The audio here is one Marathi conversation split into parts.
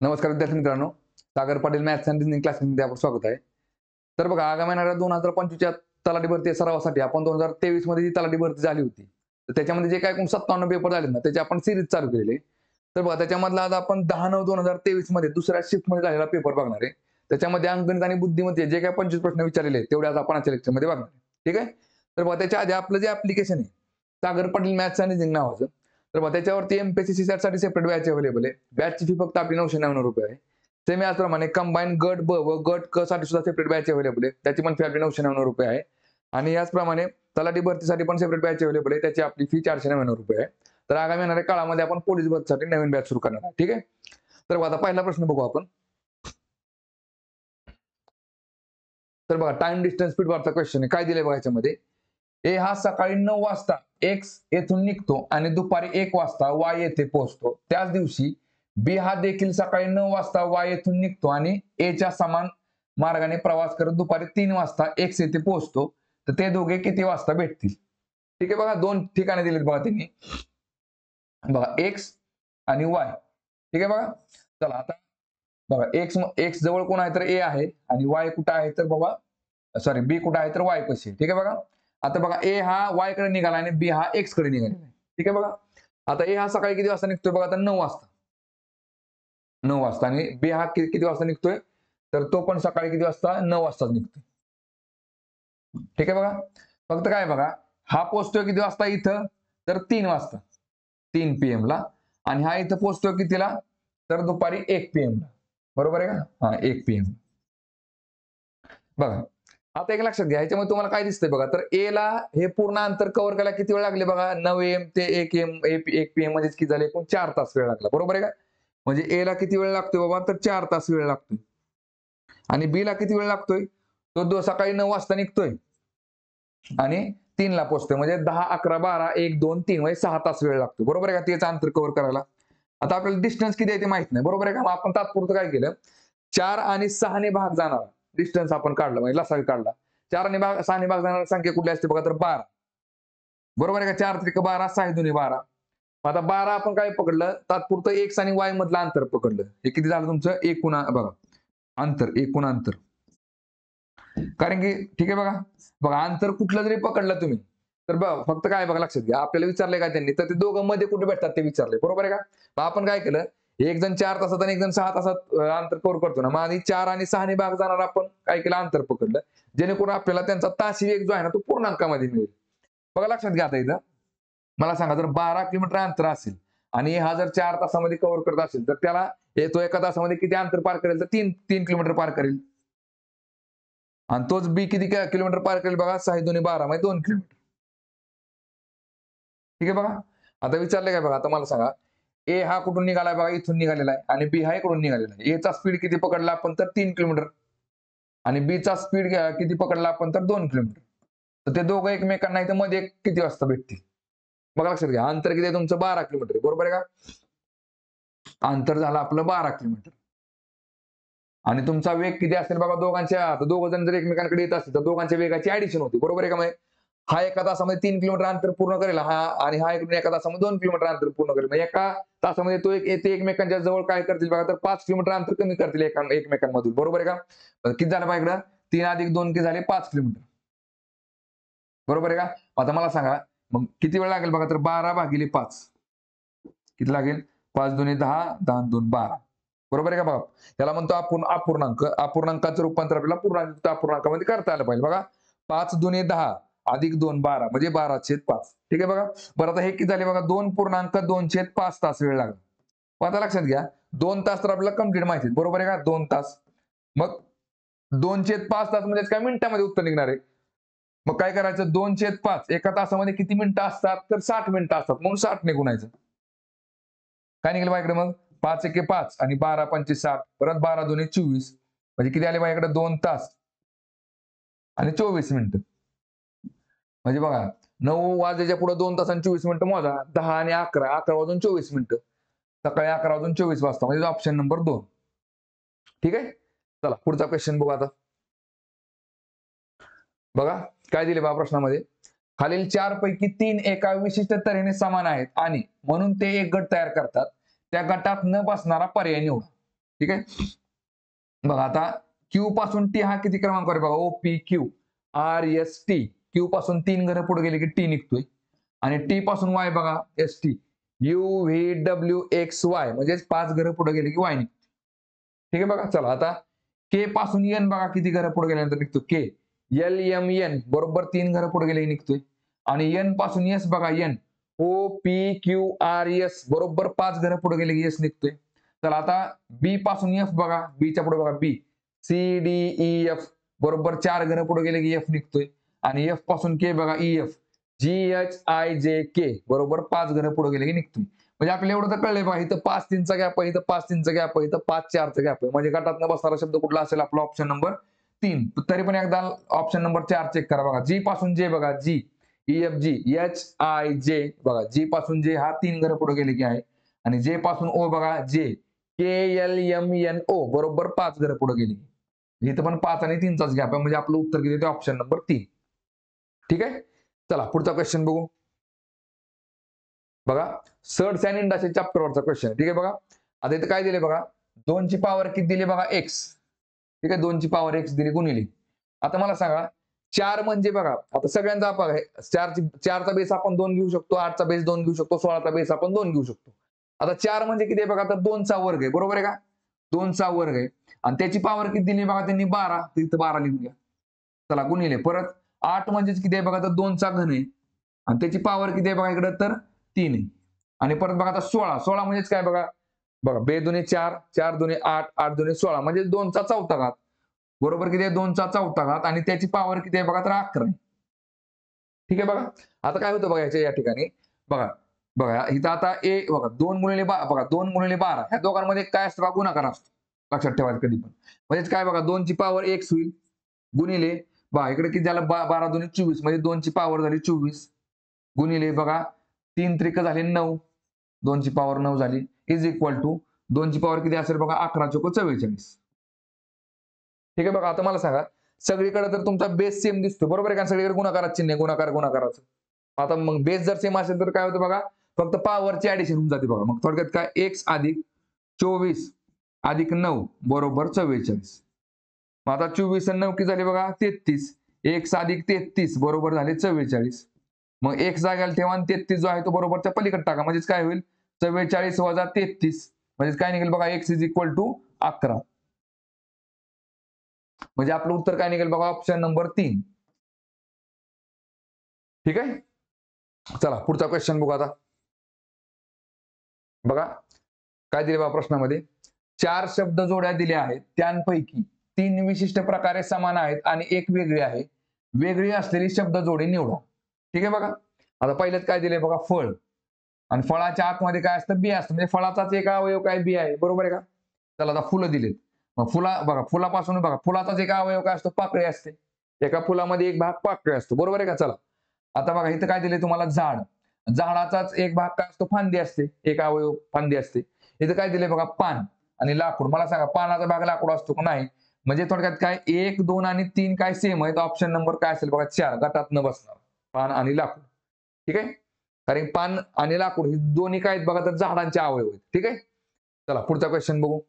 नमस्कार विद्यार्थी मित्रांनो, Sagar Patil maths and reasoning क्लासेसमध्ये आपलं स्वागत आहे. तर बघा, आगामी येणाऱ्या 2025च्या तलाठी भरती सरावासाठी आपण 2023 मध्ये जी तलाठी भरती झाली होती, तर त्याच्यामध्ये जे काय 57 पेपर झाले ना, त्याची आपण सिरीज चालू केलेली. तर बघा, त्याच्यामधला आज आपण 10/9/2023 मध्ये दुसऱ्या शिफ्टमध्ये झालेला पेपर बघणार आहे. त्याच्यामध्ये अंकगणित आणि बुद्धिमत्ते जे काय 25 प्रश्न विचारलेले आहेत, तेवढे आज आपण आजच्या लेक्चरमध्ये बघणार आहे. ठीक आहे. तर बघा, त्याच्या आधी आपलं जे ऍप्लिकेशन आहे Sagar Patil maths and reasoning नावाचं, तर बघा त्याच्यावरती एमपीएससी साठी सेपरेट बॅच अवेलेबल आहे. बॅचची फी फक्त आपली 999 रुपये आहे. सेम याचप्रमाणे कंबाईन गट ब व गट क साठी सुद्धा सेपरेट बॅच अवेलेबल आहे. त्याची पण फी आपली 999 रुपये आहे. आणि याचप्रमाणे तलाठी भरतीसाठी पण सेपरेट बॅच अवेलेबल आहे. त्याची आपली फी 499 रुपये आहे. तर आगामी येणाऱ्या काळामध्ये आपण पोलीस भरतीसाठी नवीन बॅच सुरू करणार आहे. ठीक आहे. तर आता पहिला प्रश्न बघू आपण. तर बघा, टाइम डिस्टन्स स्पीड वरचा क्वेश्चन आहे. काय दिलंय बघा याच्यामध्ये. ए हा सकाळी 9 वाजता एक्स येथून निघतो आणि दुपारी 1 वाजता वाय येथे पोहोचतो. त्याच दिवशी बी हा देखील सकाळी 9 वाजता वाय येथून निघतो आणि एच्या समान मार्गाने प्रवास करत दुपारी 3 वाजता एक्स येथे पोहोचतो. तर ते दोघे किती वाजता भेटतील? ठीक आहे. बघा, दोन ठिकाणे दिलीत बघा त्यांनी. बघा, एक्स आणि वाय. ठीक आहे. बघा, चला आता बघा, एक्स जवळ कोण आहे तर ए आहे आणि वाय कुठं आहे तर बाबा सॉरी बी कुठं आहे तर वाय पाशी. ठीक आहे. बघा, आता बघा, ए हा वाय कडे निघाला आणि बी हा एक्स कडे निघालेला आहे. ठीक आहे. बघा, आता ए हा सकाळी किती वाजता निघतोय बघा, तर 9 वाजता. 9 वाजता. आणि बी हा किती वाजता निघतोय, तर तो पण सकाळी किती वाजता, 9 वाजताच निघतोय. ठीक आहे. बघा, फक्त काय बघा, हा पोहोचतोय किती वाजता इथं, तर 3 वाजता, 3 PM ला. आणि हा इथं पोहोचतोय कितीला, तर दुपारी 1 PM ला. बरोबर आहे का? हा, 1 PM. बघा, आता एक लक्षात घ्या, ह्याच्यामध्ये तुम्हाला काय दिसतंय बघा, तर ए ला हे पूर्ण अंतर कव्हर करायला किती वेळ लागले बघा, 9 AM ते 1 PM म्हणजे किती झाले, एकूण 4 तास वेळ लागला. बरोबर आहे का? म्हणजे ए ला किती वेळ लागतोय बाबा, तर 4 तास वेळ लागतोय. आणि बी ला किती वेळ लागतोय, तो सकाळी 9 वाजता निघतोय आणि 3 ला पोहोचतोय. म्हणजे 10, 11, 12, 1, 2, 3 म्हणजे 6 तास वेळ लागतो. बरोबर आहे का, त्याचं अंतर कव्हर करायला. आता आपल्याला डिस्टन्स किती आहे ते माहित नाही. बरोबर आहे का? मग आपण तात्पुरतं काय केलं, 4 आणि 6 ने भाग जाणार डिस्टन्स आपण काढलं, म्हणजे लसावी काढला. 4 आणि 6 ने भाग जाणारी संख्या कुठली असते बघा, तर 12. बरोबर आहे का? 4 त्रिक 12, 6 दुनी 12. आता 12 आपण काय पकडलं, तात्पुरतं एक्स आणि वाय मधलं अंतर पकडलं. हे किती झालं तुमचं, एकूण बघा अंतर, एकूण अंतर. कारण की ठीक आहे. बघा बघा, अंतर कुठलं जरी पकडलं तुम्ही, तर बघा फक्त काय बघा लक्षात घ्या, आपल्याला विचारलंय काय त्यांनी, तर ते दोघं मध्ये कुठे भेटतात ते विचारले. बरोबर आहे का? तर आपण काय केलं, एक जण 4 तासात आणि एक जण 6 तासात अंतर कव्हर करतो ना, मग आधी 4 आणि 6 ने भाग जाणार आपण काय केलं, अंतर पकडलं, जेणेकरून आपल्याला त्यांचा ताशी वेग जो आहे ना, तो पूर्णांकामध्ये मिळेल. बघा लक्षात घ्या, आता इथं मला सांगा, जर 12 किलोमीटर अंतर असेल आणि हा जर 4 तासामध्ये कव्हर करत असेल, तर त्याला तो एका तासामध्ये किती अंतर पार करेल, तर 3 किलोमीटर पार करेल. आणि तोच बी किती किलोमीटर पार करेल बघा, 6 दुनी 12 म्हणजे 2 किलोमीटर. ठीक आहे. बघा, आता विचारले काय बघा, आता मला सांगा, ए हा कुठून निघालाय बघा, इथून निघालेला आहे आणि बी हा इकडून निघालेला आहे. ए चा स्पीड किती पकडला आपण, तर 3 किलोमीटर. आणि बी चा स्पीड किती पकडला आपण, तर 2 किलोमीटर. तर ते दोघं एकमेकांना इथं मध्ये किती वाजता भेटतील. बघा लक्षात घ्या, अंतर किती आहे तुमचं, 12 किलोमीटर. बरोबर आहे का? अंतर झालं आपलं 12 किलोमीटर. आणि तुमचा वेग किती असेल बघा दोघांच्या, दोघं जण जर एकमेकांकडे येत असतील तर दोघांच्या वेगाची ऍडिशन होती. बरोबर आहे का? मग हा एका तासामध्ये 3 किलोमीटर अंतर पूर्ण करेल, हा आणि हा एका तासामध्ये 2 किलोमीटर अंतर पूर्ण करेल. म्हणजे एका तासामध्ये तो ते एकमेकांच्या जवळ काय करतील बघा, तर 5 किलोमीटर अंतर कमी करतील एकमेकांमधून. बरोबर आहे का? किती झालं बघा इकडं, 3 अधिक 2 किती झाले, 5 किलोमीटर. बरोबर आहे का? आता मला सांगा, मग किती वेळ लागेल बघा, तर 12/5 किती लागेल, 5 दुनी 10, 10 2 12. बरोबर आहे का? बघा, त्याला म्हणतो अपूर्णांक. अपूर्णांकाचं रूपांतर आपल्याला पूर्णांक अपूर्णांकामध्ये करता आलं पाहिजे. बघा, 5 दुनी 10 अधिक 2 12 म्हणजे 12/5. ठीक आहे. बघा, बरं आता हे किती झाले बघा, 2.2/5 तास वेळ लागला. पण आता लक्षात घ्या, 2 तास तर आपल्याला कंप्लीट माहिती आहे. बरोबर आहे का? 2 तास. मग 2/5 तास म्हणजे काय, मिनिटामध्ये उत्तर निघणार आहे. मग काय करायचं, 2/5 एका तासामध्ये किती मिनिटं असतात, तर 60 मिनिटं असतात. म्हणून 60 ने गुणायचं. काय निघेल माझ्याकडे मग, 5 एके 5 आणि 12 पंचे 60, परत 12 दुने 24 म्हणजे किती आले माझ्याकडे, 2 तास आणि 24 मिनिटं. म्हणजे बघा, 9 वाजेच्या पुढे 2 तास आणि 24 मिनिटं मोजा, 10 आणि 11, 11 वाजून 24 मिनिटं, सकाळी 11 वाजून 24 वाजता, म्हणजे ऑप्शन नंबर 2. ठीक आहे. चला पुढचा क्वेश्चन बघू. आता बघा काय दिले बघा प्रश्नामध्ये, खालील 4 पैकी 3 एका विशिष्ट तऱ्हेने समान आहेत आणि म्हणून ते एक गट तयार करतात. त्या गटात न बसणारा पर्याय निवडा. ठीक आहे. बघा आता क्यू पासून टी हा किती क्रमांक आहे बघा, O P Q R S T. Q पासून 3 घरं पुढे गेले की टी निघतोय. आणि टी पासून वाय बघा, S T U V W x Y, म्हणजेच 5 घरं पुढे गेले की वाय निघतो. ठीक आहे बघा. चला आता के पासून एन बघा किती घरं पुढे गेल्यानंतर निघतो, के एल एम एन बरोबर 3 घरं पुढे गेले की निघतोय. आणि एन पासून एस बघा, N O P Q R S बरोबर 5 घरं पुढे गेले की एस निघतोय. चला आता बी पासून एफ बघा, बीच्या पुढे बघा B C D E F बरोबर 4 घरं पुढे गेले की एफ निघतोय. आणि एफ पासून के बघा, E F G H I J K बरोबर 5 घरं पुढे गेले की निघतोय. म्हणजे आपल्याला एवढं तर कळलंय बघा, इथं 5-3चा गॅप आहे, इथं 5-3चा गॅप आहे, इथं 5-4चा गॅप आहे. म्हणजे गटातनं बसणारा शब्द कुठला असेल आपला, ऑप्शन नंबर 3. तरी पण एकदा ऑप्शन नंबर 4 चेक करा बघा. जी पासून जे बघा, G E F G H I J बघा, जी पासून जे हा 3 घरं पुढे गेले की आहे. आणि जे पासून ओ बघा, जे के एल एम एन ओ बरोबर 5 घरं पुढे गेली. इथं पण 5 आणि 3चाच गॅप आहे. म्हणजे आपलं उत्तर किती, ते ऑप्शन नंबर 3. ठीक आहे. चला पुढचा क्वेश्चन बघू. बघा सर्ड्स अँड इंडासच्या चॅप्टरवरचा क्वेश्चन. ठीक आहे बघा. आता इथं काय दिले बघा, 2 ची पॉवर किती दिली बघा, एक्स. ठीक आहे, 2 ची पॉवर एक्स दिली गुणिले. आता मला सांगा 4 म्हणजे बघा, आता सगळ्यांचा आपण 4चा बेस आपण 2 घेऊ शकतो, 8चा बेस 2 घेऊ शकतो, 16चा बेस आपण 2 घेऊ शकतो. आता 4 म्हणजे किती आहे बघा, तर 2चा वर्ग आहे, बरोबर आहे का? 2चा वर्ग आहे. आणि त्याची पॉवर किती दिली बघा त्यांनी, 12. तिथं 12 लिहून घ्या. चला गुणिले. परत 8 म्हणजेच किती आहे बघा, तर 2चा घन आहे. आणि त्याची पॉवर किती आहे बघा इकडं, तर 3 आहे. आणि परत बघा आता 16 म्हणजेच काय बघा, बघा बे दुने 4, 4 दुने 8, 8 दुने 16 म्हणजे 2चा चौथा घात. बरोबर किती आहे, 2चा चौथा घात. आणि त्याची पॉवर किती आहे बघा, तर 11 आहे. ठीक आहे बघा. आता काय होतं बघा या ठिकाणी, बघा बघा इथं आता ए बघा 2 गुणिले बघा 2 गुणिले 12 ह्या दोघांमध्ये काय असतं बघा, गुणाकार असतो. लक्षात ठेवायचं कधी पण. म्हणजेच काय बघा, 2 ची पॉवर x होईल गुणिले बघा इकडे किती झालं, 12 दुने 24 म्हणजे 2 ची पॉवर झाली 24 गुणिले बघा 3 त्रिक झाले 9, 2 ची पॉवर 9 झाली, इज इक्वल टू 2 ची पॉवर किती असेल बघा, 11 चोक 44. ठीक आहे बघा. आता मला सांगा, सगळीकडे तर तुमचा बेस सेम दिसतो, बरोबर आहे का? सगळीकडे गुणाकारात चिन्ह आहे, गुणाकाराचं. आता मग बेस जर सेम असेल तर काय होतं बघा, फक्त पॉवरची ऍडिशन होऊन जाते बघा. मग थोडक्यात काय, x अधिक 24 अधिक 9 बरोबर 44. मग आता 24 आणि 9 किती झाले बघा, 33. x अधिक 33 बरोबर झाले 44. मग x जाग्याला ठेवा आणि 33 जो आहे तो बरोबरच्या पलीकडे टाका. म्हणजेच काय होईल, 44 वजा 33 म्हणजे काय निघेल बघा, x इज इक्वल टू 11. म्हणजे आपलं उत्तर काय निघेल बघा, ऑप्शन नंबर 3. ठीक आहे. चला पुढचा क्वेश्चन बघू आता. बघा काय दिले बघा प्रश्नामध्ये, 4 शब्द जोड्या दिल्या आहेत, त्यांपैकी 3 विशिष्ट प्रकारे समान आहेत आणि एक वेगळी आहे. वेगळी असलेली शब्द जोडी निवडा. ठीक आहे बघा. आता पहिल्याच काय दिले बघा, फळ. आणि फळाच्या आतमध्ये काय असतं, बी असतं. म्हणजे फळाचाच एक अवयव काय, बी आहे, बरोबर आहे का? चला आता फुलं दिलेत. मग बघा फुलापासून बघा, फुलाचाच एक अवयव काय असतो, पाकळी असते. एका फुलामध्ये एक भाग पाकळी असतो, बरोबर आहे का? चला आता बघा इथं काय दिले तुम्हाला, झाड. झाडाचाच एक भाग काय असतो, फांदी असते, एक अवयव फांदी असते. इथं काय दिले बघा, पान आणि लाकूड. मला सांगा पानाचा भाग लाकूड असतो का, नाही. म्हणजे थोडक्यात काय, 1, 2 आणि 3 काय सेम आहे. ऑप्शन नंबर काय असेल बघा, 4 गटात न बसणार, पान आणि लाकूड. ठीक आहे. कारण पान आणि लाकूड हे दोन्ही काय आहेत बघा, तर झाडांचे अवयव आहेत. ठीक आहे. चला पुढचा क्वेश्चन बघू.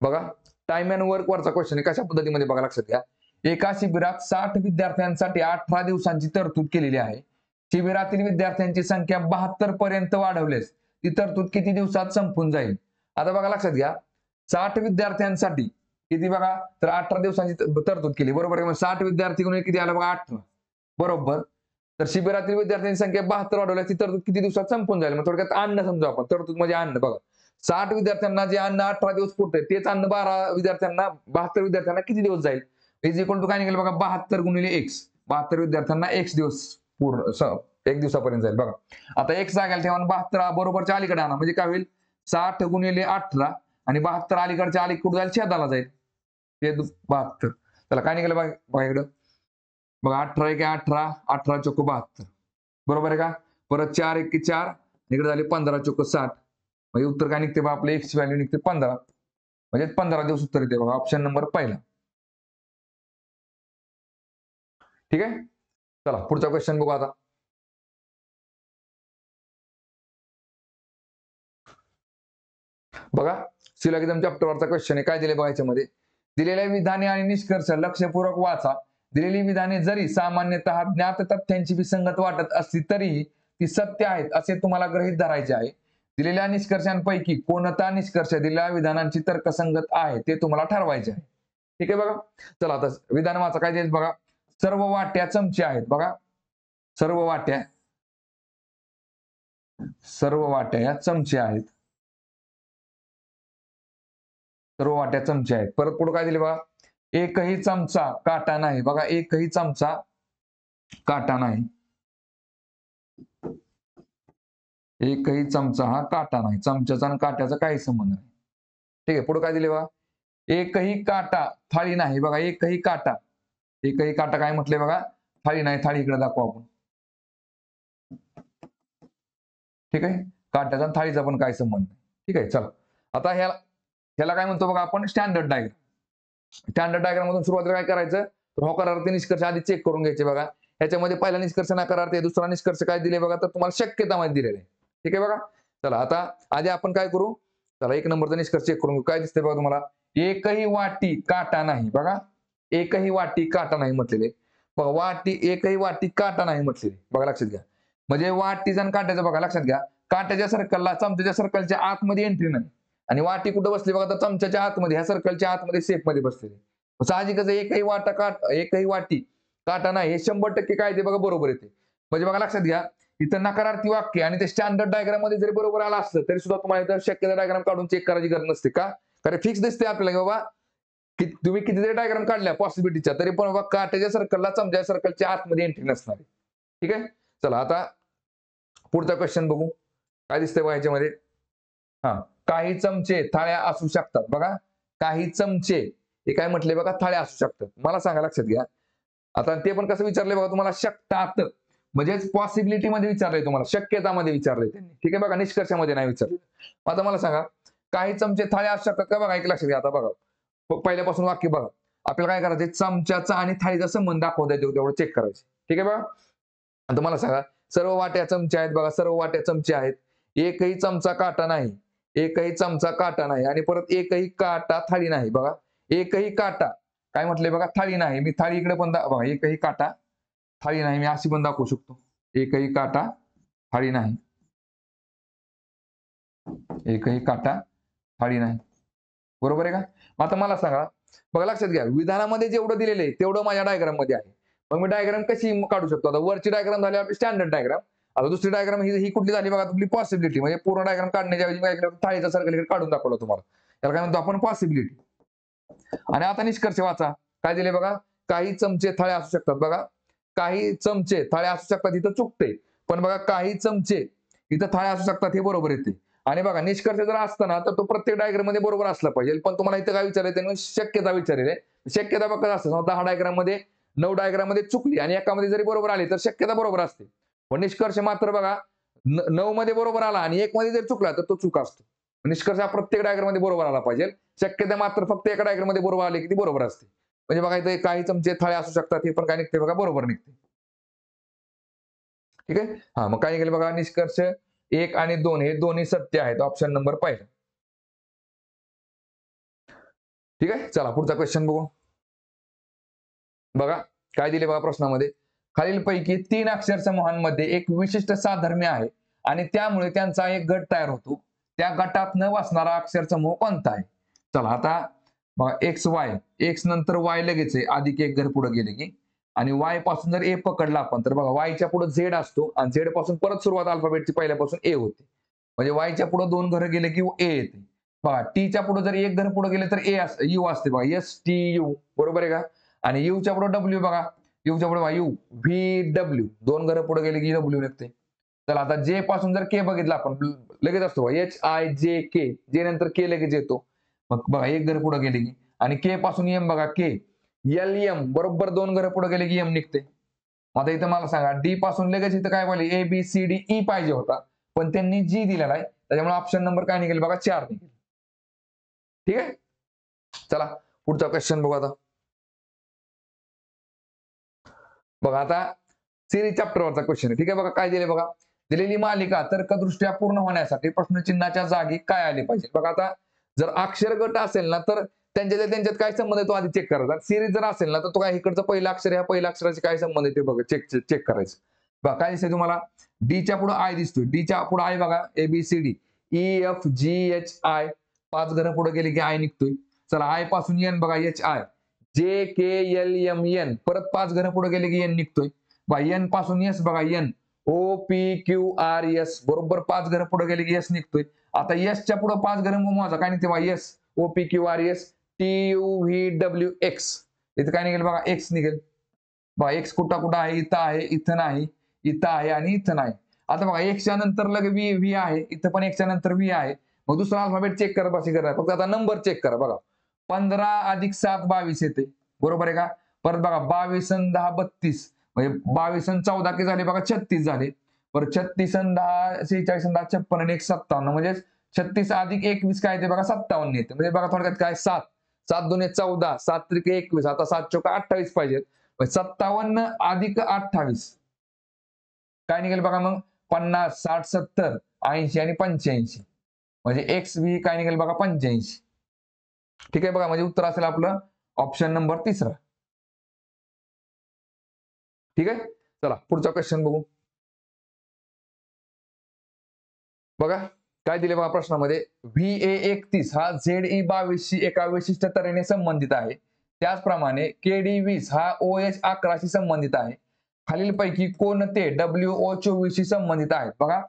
बघा टाइम अँड वर्क वरचा क्वेश्चन आहे. कशा पद्धतीमध्ये बघा, लक्षात घ्या. एका शिबिरात 60 विद्यार्थ्यांसाठी 18 दिवसांची तरतूद केलेली आहे. शिबिरातील विद्यार्थ्यांची संख्या 72 पर्यंत वाढवल्यास ती तरतूद किती दिवसात संपून जाईल? आता बघा लक्षात घ्या, 60 विद्यार्थ्यांसाठी किती बघा, तर 18 दिवसांची तरतूद केली, बरोबर आहे. 60 विद्यार्थी गुणिले किती आलं बघा, 18 बरोबर. तर शिबिरातील विद्यार्थ्यांची संख्या 72 वाढवल्यास ती तरतूद किती दिवसात संपून जाईल? मग थोडक्यात अन्न समजू आपण, तरतूद म्हणजे अन्न. बघा 60 विद्यार्थ्यांना जे अन्न 18 दिवस पुरते, तेच अन्न 72 विद्यार्थ्यांना किती दिवस जाईल? इज इक्वल टू काय निघेल बघा, 72 गुणिले एक्स. 72 विद्यार्थ्यांना एक्स दिवस पूर्ण एक दिवसापर्यंत जाईल. बघा आता एक्स जाग्याला ठेवा, 72 बरोबरच्या अलीकडे आणा. म्हणजे काय होईल, 60 गुणिले 18 आणि 72 अलीकडच्या अलीकडे जाईल, छेदाला जाईल, ते 72. त्याला काय निघेल बघा इकडं, बघा 18 एक 18, 18 चोक 72, बरोबर आहे का? परत 4 एक 4, इकडे झाले 15 चोक 60. म्हणजे उत्तर काय निघते बघा, आपले एक्स व्हॅल्यू निघते 15. म्हणजे 15 दिवस उत्तर येते बघा, ऑप्शन नंबर पहिला. ठीक आहे. चला पुढचा क्वेश्चन बघू आता. बघा सिलॉगिझम चॅप्टरवरचा क्वेश्चन आहे. काय दिले बघा याच्यामध्ये, दिलेल्या विधाने आणि निष्कर्ष लक्षपूर्वक वाचा. दिलेली विधाने जरी सामान्यतः ज्ञात तथ्यांची विसंगत वाटत असली तरीही ती सत्य आहेत असे तुम्हाला गृहीत धरायचे आहे. दिलेल्या निष्कर्षांपैकी कोणता निष्कर्ष दिलेल्या विधानांची तर्कसंगत आहे ते तुम्हाला ठरवायचे आहे. ठीक आहे बघा. चला आता विधान वाचा. काय दिले बघा, सर्व वाट्या चमचे आहेत. बघा सर्व वाट्या या चमचे आहेत. सर्व वाट्या चमचे आहेत. परत पुढे काय दिले बघा, एकही चमचा काटा नाही. बघा एकही चमचा काटा नाही. एकही चमचा हा काटा नाही. चमच्याचा आणि काट्याचा काही संबंध नाही. ठीक आहे. पुढे काय दिले बघा, एकही काटा थाळी नाही. बघा एकही काटा काय म्हटले बघा, थाळी नाही. थाळी इकडे दाखवू आपण. ठीक आहे. काट्याचा आणि थाळीचा पण काय संबंध नाही. ठीक आहे. चला आता ह्याला काय म्हणतो बघा आपण, स्टँडर्ड डायग्राम. स्टँडर्ड डायग्राम मधून सुरुवातीला काय करायचं, तर होकारार्थी निष्कर्ष आधी चेक करून घ्यायचे. बघा ह्याच्यामध्ये पहिला निष्कर्ष नकारार्थी, दुसरा निष्कर्ष काय दिले बघा, तर तुम्हाला शक्यता मध्ये दिलेले. ठीक आहे बघा. चला आता आधी आपण काय करू, चला एक नंबरचा निष्कर्ष चेक करून घेऊ. काय दिसते बघा तुम्हाला, एकही वाटी काटा नाही. बघा एकही वाटी काटा नाही म्हटलेले. बघा एकही वाटी काटा नाही म्हटलेले. बघा लक्षात घ्या. म्हणजे वाटीचा आणि काट्याचं बघा लक्षात घ्या, काट्याच्या सर्कलला चमच्याच्या सर्कलच्या आतमध्ये एंट्री नाही आणि वाटी कुठं बसली बघा, तर चमच्याच्या आतमध्ये, ह्या सर्कलच्या आतमध्ये सेफ मध्ये बसलेली. साहजिकच एकही वाटी काटा नाही हे 100% काय ते बघा बरोबर येते. म्हणजे बघा लक्षात घ्या, इथं नकारार्थी वाक्य आणि ते स्टँडर्ड डायग्राम मध्ये जरी बरोबर आला असलं तरी सुद्धा तुम्हाला इथं शक्यता डायग्राम काढून चेक करायची गरज नसते. का, कारण फिक्स दिसते आपल्याला बाबा की तुम्ही किती जरी डायग्राम काढल्या पॉसिबिलिटीच्या, तरी पण बाबा काट्याच्या सर्कलला चमच्याच्या सर्कलच्या आतमध्ये एंट्री नसणार. ठीक आहे. चला आता पुढचा क्वेश्चन बघू. काय दिसतंय बघा याच्यामध्ये, काही चमचे थाळ्या असू शकतात. बघा काही चमचे हे काय म्हटले बघा, थाळ्या असू शकतात. मला सांगा लक्षात घ्या, आता ते पण कसं विचारले बघा तुम्हाला, शकतात म्हणजेच पॉसिबिलिटी मध्ये विचारलंय तुम्हाला, शक्यतामध्ये विचारलंय त्यांनी. ठीक आहे बघा, निष्कर्षामध्ये नाही विचारलं. आता मला सांगा काही चमचे थाळ्या असू शकतात का. बघा एक लक्षात घ्या. आता बघा पहिल्यापासून वाक्य बघा, आपल्याला काय करायचं, चमच्याचा आणि थाळीचा संबंध दाखवता येतो तेवढं चेक करायचं. ठीक आहे बघा. आता मला सांगा सर्व वाट्या चमचे आहेत. बघा सर्व वाट्या चमचे आहेत. एकही चमचा काटा नाही. एकही चमचा काटा नाही आणि परत एकही काटा थाळी नाही. बघा एकही काटा काय म्हटले बघा, थाळी नाही. मी थाळी इकडे पण बघा, एकही काटा थाळी नाही, मी अशी पण दाखवू शकतो. एकही काटा थाळी नाही. एकही काटा थाळी नाही. बरोबर आहे का. आता मला सांगा बघा लक्षात घ्या, विधानामध्ये जेवढं दिलेलं आहे तेवढं माझ्या डायग्राम मध्ये आहे. मग मी डायग्राम कशी काढू शकतो. आता वरची डायग्राम झाली आपली स्टँडर्ड डायग्राम. आता दुसरी डायग्राम ही कुठली झाली बघा, आपली पॉसिबिलिटी. म्हणजे पूर्ण डायग्राम काढण्याच्या ऐवजी थाळीचा सर्कल काढून दाखवलं तुम्हाला. त्याला काय म्हणतो आपण, पॉसिबिलिटी. आणि आता निष्कर्ष वाचा. काय दिले बघा, काही चमचे थाळ्या असू शकतात. बघा काही चमचे थाळ्या असू शकतात, इथं चुकते. पण बघा काही चमचे इथं थाळ्या असू शकतात हे बरोबर येते. आणि बघा निष्कर्ष जर असताना तर तो प्रत्येक डायग्राम मध्ये बरोबर असला पाहिजे. पण तुम्हाला इथं काय विचारले, त्यांनी शक्यता विचारले. शक्यता बघा असतं 10 डायग्राम मध्ये 9 डायग्राम मध्ये चुकली आणि एकामध्ये जरी बरोबर आली तर शक्यता बरोबर असते. पण निष्कर्ष मात्र बघा 9 मध्ये बरोबर आला आणि 1 मध्ये जर चुकला तर तो चूक असतो. निष्कर्ष हा प्रत्येक डायग्राम मध्ये बरोबर आला पाहिजे. शक्यता मात्र फक्त एका डायग्राम मध्ये बरोबर आले की ती बरोबर असते. म्हणजे बघा इथे काही चमचे थाळ्या असू शकतात, हे पण काय निघते बघा, बरोबर निघते. ठीक आहे. मग काय निघेल बघा, निष्कर्ष 1 आणि 2 हे दोन्ही सत्य आहेत. ऑप्शन नंबर पहिला. ठीक आहे. चला पुढचा क्वेश्चन बघू. बघा काय दिले बघा प्रश्नामध्ये, खालीलपैकी 3 अक्षर समूहांमध्ये एक विशिष्ट साधर्म्य आहे आणि त्यामुळे त्यांचा एक गट तयार होतो. त्या गटात न वाचणारा अक्षर समूह कोणता आहे. चला आता एक्स वाय, एक्स नंतर वाय लगेच आहे, अधिक एक घर पुढे गेले की, आणि वाय पासून जर ए पकडला आपण तर बघा वायच्या पुढे झेड असतो आणि झेड पासून परत सुरुवात अल्फाबेटची पहिल्यापासून ए होते. म्हणजे वायच्या पुढे 2 घरं गेले की ए येते. बघा टीच्या पुढे जर एक घर पुढे गेले तर यू असते. बघा एस टी यू, बरोबर आहे का. आणि यूच्या पुढे डब्ल्यू, बघा यूच्या पुढे यू व्ही डब्ल्यू, 2 घरं पुढे गेले की डब्ल्यू निघते. चला आता जे पासून जर के बघितला आपण लगेच असतो एच आय जे के, जे नंतर के लगेच येतो. मग बघा एक घर पुढे गेले की, आणि के पासून एम, बघा के एल एम, बरोबर 2 घरं पुढे गेले की एम निघते. आता इथं मला सांगा डी पासून लगेच इथं काय बोलले, A B C D E पाहिजे होता, पण त्यांनी जी दिलेला आहे त्याच्यामुळे ऑप्शन नंबर काय निघेल बघा, 4 निघेल. ठीक आहे. चला पुढचा क्वेश्चन बघू. आता बघा आता सिरीज चॅप्टरवरचा क्वेश्चन आहे. ठीक आहे बघा काय दिले बघा, दिलेली मालिका तर्कदृष्ट्या पूर्ण होण्यासाठी प्रश्नचिन्हाच्या जागी काय आले पाहिजे. बघा आता जर अक्षर गट असेल ना तर त्यांच्यात काय संबंध आहे तो आधी चेक करायचा. सिरीज जर असेल ना तर तो काय इकडचं पहिलं अक्षर ह्या पहिल्या अक्षराचे काय संबंध आहे ते बघा चेक करायचं. बघा काय दिसतंय तुम्हाला डीच्या पुढे आय दिसतोय. डीच्या पुढे आय बघा ABCD EFGHI 5 घरं पुढे गेले की आय निघतोय. चला आय पासून एन बघा HI JKLMN परत 5 घरं पुढे गेले की एन निघतोय. बघा एन पासून एस बघा एन OPQRS बरोबर 5 घरं पुढे गेले की एस निघतोय. आता एसच्या पुढे 5 घरं मोजा काय निघते बघा एस OPQRS TUVWX इथं काय निघेल बघा एक्स निघेल. बघा एक्स कुठं आहे इथं नाही इथं आहे आणि इथं नाही. आता बघा एक्सच्या नंतर लगे व्ही आहे इथं पण एक्सच्या नंतर व्ही आहे. मग दुसरा अल्फाबेट चेक करा बशी करा फक्त आता नंबर चेक करा. बघा 15 + 7 22 येते बरोबर आहे का. परत बघा 22 आणि 10 32 म्हणजे 22 आणि 14 की झाले बघा 36 झाले. परत 36 आणि 10 46 आणि 10 56 आणि 1 57 म्हणजे 36 + 21 काय येते बघा 57 येते. म्हणजे बघा थोडक्यात काय 7 7 2 14 7 3 21 आता 7 चौका 28 पाहिजे. 57 + 28 काय निघेल बघा मग 50 60 70 80 आणि 85 म्हणजे XV काय निघेल बघा 85. ठीक आहे बघा म्हणजे उत्तर असेल आपलं ऑप्शन नंबर 3. ठीक आहे चला पुढचा क्वेश्चन बघू. बघा काय दिले बघा प्रश्नामध्ये VA31 हा ZE22 शी एका विशिष्ट तऱ्हेने संबंधित आहे. त्याचप्रमाणे KD20 हा OH11 शी संबंधित आहे. खालीलपैकी कोणते WO24 शी संबंधित आहेत. बघा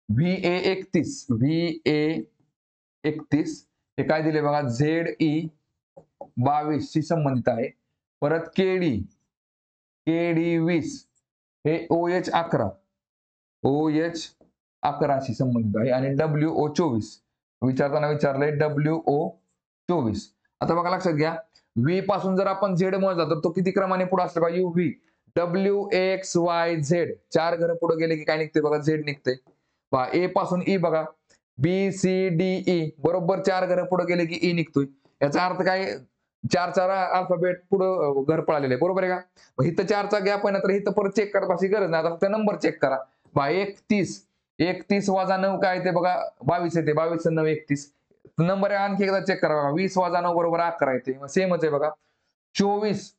VA31 हे काय दिले बघा ZE22 शी संबंधित आहे. परत KD20 हे OH11 शी संबंधित आहे आणि WO24 विचारताना विचारलंय WO24. आता बघा लक्षात घ्या V पासून जर आपण Z मोजला तर तो किती क्रमाने पुढे असला पाहिजे UV WXYZ 4 घरं पुढे गेले की काय निघते बघा Z निघते. पहा A पासून E बघा BCDE बरोबर 4 घरं पुढे गेले की E निघतोय. याचा अर्थ काय 4 अल्फाबेट पुढे घर पळालेले बरोबर आहे का. मग इथं 4चा गॅप आहे ना तर इथं परत चेक करण्याची गरज नाही. आता फक्त नंबर चेक करा. 31 31 - 9 काय येते बघा 22 येते. 22 9 31 नंबर आणखी एकदा चेक करा बघा 20 - 9 बरोबर 11 येते. सेमच आहे बघा 24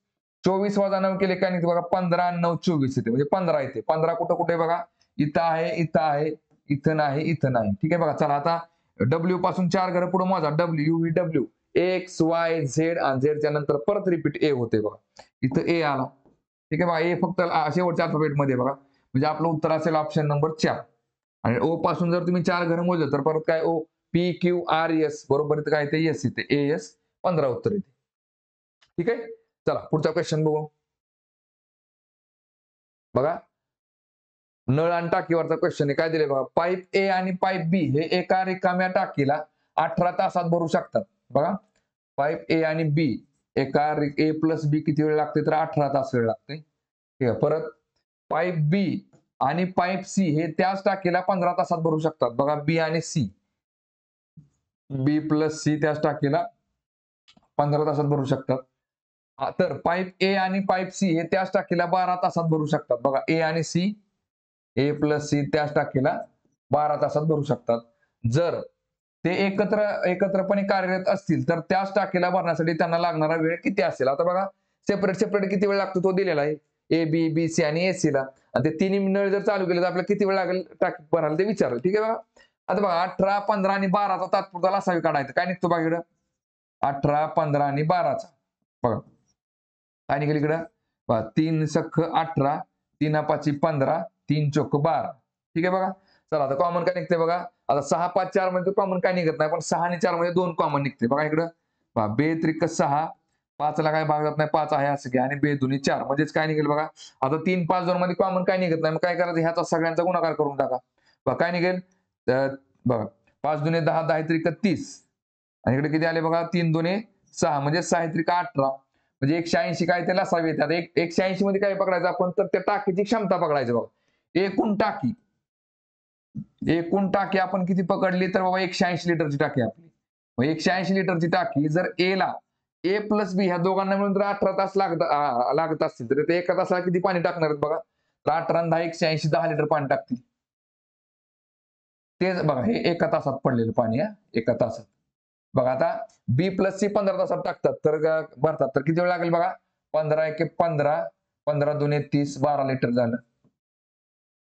24 - 9 केले काय नाही बघा 15 9 24 येते म्हणजे 15 येते. 15 कुठे बघा इथं आहे इथं नाही इथं नाही. ठीक आहे बघा चला आता W पासून 4 घरं पुढे मोजा WUVW XYZ आणि Z च्या नंतर परत रिपीट A होते बघा इथं A आला. ठीक आहे बघा A फक्त शेवटच्या अल्फाबेट मध्ये बघा म्हणजे आपलं उत्तर असेल ऑप्शन नंबर 4. आणि O पासून जर तुम्ही 4 घरं मोजलं तर परत काय OPQRS बरोबर इथं काय येते S येते AS 15 उत्तर येते. ठीक आहे चला पुढचा क्वेश्चन बघू. बघा नळ आणि टाकीवरचा क्वेश्चन आहे काय दिले बघा पाईप A आणि पाईप B हे एका रिकाम्या टाकीला 18 तासात भरू शकतात. बघा पाईप A आणि B एका A + B किती वेळ लागते तर 18 तास वेळ लागते. ठीक आहे परत पाईप B आणि पाईप C हे त्याच टाकीला 15 तासात भरू शकतात. बघा B आणि C B + C त्याच टाकीला 15 तासात भरू शकतात. तर पाईप A आणि पाईप C हे त्याच टाकीला 12 तासात भरू शकतात. बघा A आणि C A + C त्याच टाकीला 12 तासात भरू शकतात. जर ते एकत्रपणे कार्यरत असतील तर त्याच टाकीला भरण्यासाठी त्यांना लागणारा वेळ किती असेल. आता बघा सेपरेट किती वेळ लागतो तो दिलेला आहे ABC आणि AC ला आणि ते तिन्ही नळ जर चालू केले तर आपल्याला किती वेळ लागेल टाकी भरायला ते विचारलं. ठीक आहे बघा आता बघा 18 15 आणि 12चा तात्पुरता लसावी काढायचा काय निघतो बघा इकडं 18 15 आणि 12चा बघा काय निघेल इकडं 3 सख 18 3 5 15 3 चौक 12. ठीक आहे बघा चला आता कॉमन काय निघते बघा आता 6 5 4 मध्ये कॉमन काय निघत नाही पण 6 आणि 4 मध्ये 2 कॉमन निघते. बघा इकडं 2 त्रिक 6 5 ला काय भाग जात नाही 5 आहे असं घ्या आणि 2 दुनी 4 म्हणजेच काय निघेल बघा आता 3 5 2 मध्ये कॉमन काय निघत नाही मग काय करायचं ह्याचा सगळ्यांचा गुणाकार करून टाका. बघा काय निघेल बघा 5 दुने 10 10 त्रिक 30 आणि इकडे किती आले बघा 3 दुने 6 म्हणजे 6 त्रिक 18 म्हणजे 180 काय ते लसावी येतात. 180 मध्ये काय पकडायचं आपण तर त्या टाकीची क्षमता पकडायची बघा एकूण टाकी आपण किती पकडली तर बाबा 180 लिटरची टाकी आपली. मग 180 लिटरची टाकी जर A + B ह्या दोघांना मिळून जर 18 तास लागत असतील तर ते एका तासाला किती पाणी टाकणार आहेत बघा तर 18 आणि 10 180 10 लिटर पाणी टाकतील. तेच बघा हे एका तासात पडलेलं पाणी आहे, एका तासात. बघा आता बी प्लस सी 15 तासात टाकतात तर भरतात तर किती वेळ लागेल बघा. 15 एके 15, 15 दुने 30, 12 लिटर झालं.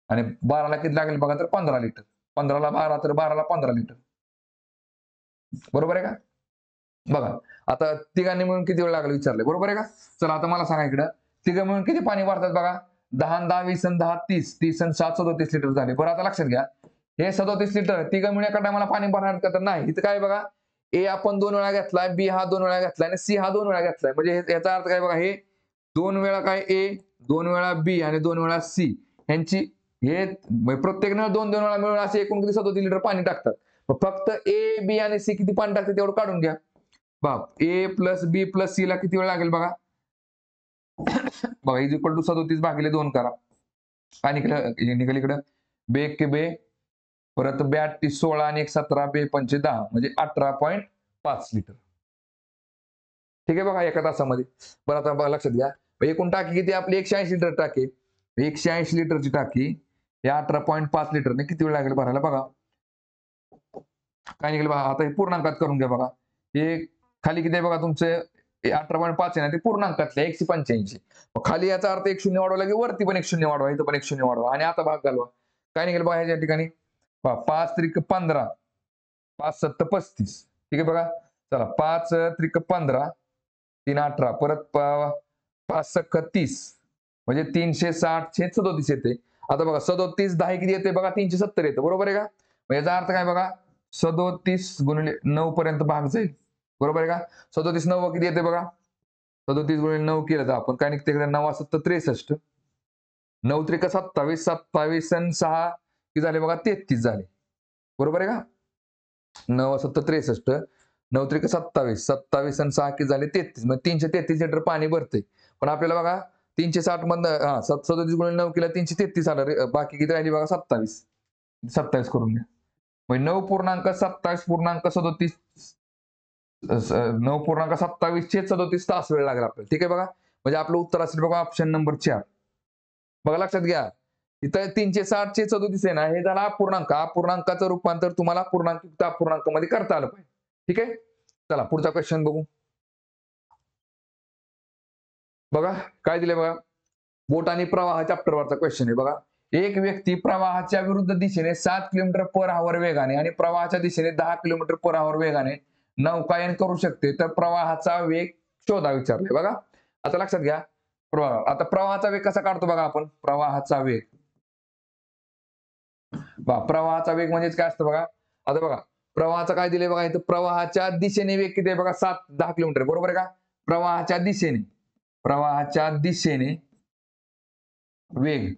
आणि 12ला किती लागेल बघा तर 15 लिटर. 15ला 12 तर 12ला 15 लिटर. बरोबर आहे का? बघा आता तिघांनी मिळून किती वेळ लागला विचारले, बरोबर आहे का? चला आता मला सांगा इकडं तिघं मिळून किती पाणी भरतात बघा. 10 10 20 10 30, 30 आणि 7 37 लिटर झाले. बरं आता लक्षात घ्या हे 37 लिटर तिघं मिळून एका टायमाला पाणी भरणार का तर नाही. इथं काय बघा ए आपण 2 वेळा घेतलाय, बी हा 2 वेळा घेतलाय आणि सी हा 2 वेळा घेतलाय. म्हणजे याचा अर्थ काय बघा हे 2 वेळा काय ए, 2 वेळा बी आणि 2 वेळा सी यांची हे प्रत्येकाने 2-2 वेळा मिळून असे एकूण किती 37 लिटर पाणी टाकतात. फक्त ए, बी आणि सी किती पाणी टाकतात तेवढं काढून घ्या. बाप ए प्लस बी प्लस सी ला किती वेळ लागेल बघा. बघा इज इक्वल टू 37 भागिले 2 करा. काय निघाल इकडं बे के बे परत बे 38 16 आणि 1 17 बे 5 10 म्हणजे 18.5 लिटर. ठीक आहे बघा एका तासामध्ये. बरं आता बघा लक्षात घ्या एकूण टाकी किती आपली 180 लिटर टाकी. 180 लिटरची टाकी या 18.5 लिटरने किती वेळ लागेल भरायला बघा. काय निघेल बघा आता हे पूर्णांकात करून घ्या बघा. हे खाली किती आहे बघा तुमचे 18.5 आहे ना ते पूर्णांकातले 185. खाली याचा अर्थ 1 शून्य वाढवला की वरती पण 1 शून्य वाढवा, इथं पण 1 शून्य वाढवा आणि आता भाग घालवा. काय निघेल बघा ह्याच्या ठिकाणी 5 त्रिक 15, 5 सत्त 35. ठीक आहे बघा चला 5 त्रिक 15, 3 18 परत 5 सख्ख 30 म्हणजे 360 37 येते. आता बघा 37 10 किती येते बघा 370 येते. बरोबर आहे का? याचा अर्थ काय बघा 37 गुणिले 9 पर्यंत भाग जाईल. बरोबर आहे का? 37 9 किती येते बघा. 37 गुणिले 9 केलं तर आपण काय निघते 9 7 63, 9 त्रिक 27, 27 आणि 6 किती झाले बघा 33 झाले. बरोबर आहे का? 9 7 63, 9 त्रिक 27, 27 आणि 6 किती झाले 33. मग 333 लिटर पाणी भरते. पण आपल्याला बघा 360 मधनं 37 गुणिले 9 केला 333 आलं. बाकी किती राहिली बघा 27. 27 करून घ्या. म्हणजे 9.27.37 9.27 तास वेळ लागला आपल्याला. ठीक आहे बघा. म्हणजे आपलं उत्तर असेल बघा ऑप्शन नंबर 4. बघा लक्षात घ्या इथं 360 37 आहे ना हे झाला अपूर्णांक. अपूर्णांकाचं रूपांतर तुम्हाला पूर्णांक अपूर्णांकामध्ये करता आलं पाहिजे. ठीक आहे चला पुढचा क्वेश्चन बघू. बघा काय दिले बघा बोट आणि प्रवाह चॅप्टरवरचा क्वेश्चन आहे बघा. एक व्यक्ती प्रवाहाच्या विरुद्ध दिशेने 7 किलोमीटर पर आवर वेगाने आणि प्रवाहाच्या दिशेने 10 किलोमीटर पर आवर वेगाने नौकायन करू शकते तर प्रवाहाचा वेग शोधा विचारले. बघा आता लक्षात घ्या आता प्रवाहाचा वेग कसा काढतो बघा आपण. प्रवाहाचा वेग प्रवाहाचा वेग म्हणजेच काय असतं बघा. आता बघा प्रवाहाचा काय दिले बघा इथं प्रवाहाच्या दिशेने वेग किती आहे बघा 7-10 किलोमीटर. बरोबर आहे का? प्रवाहाच्या दिशेने वेग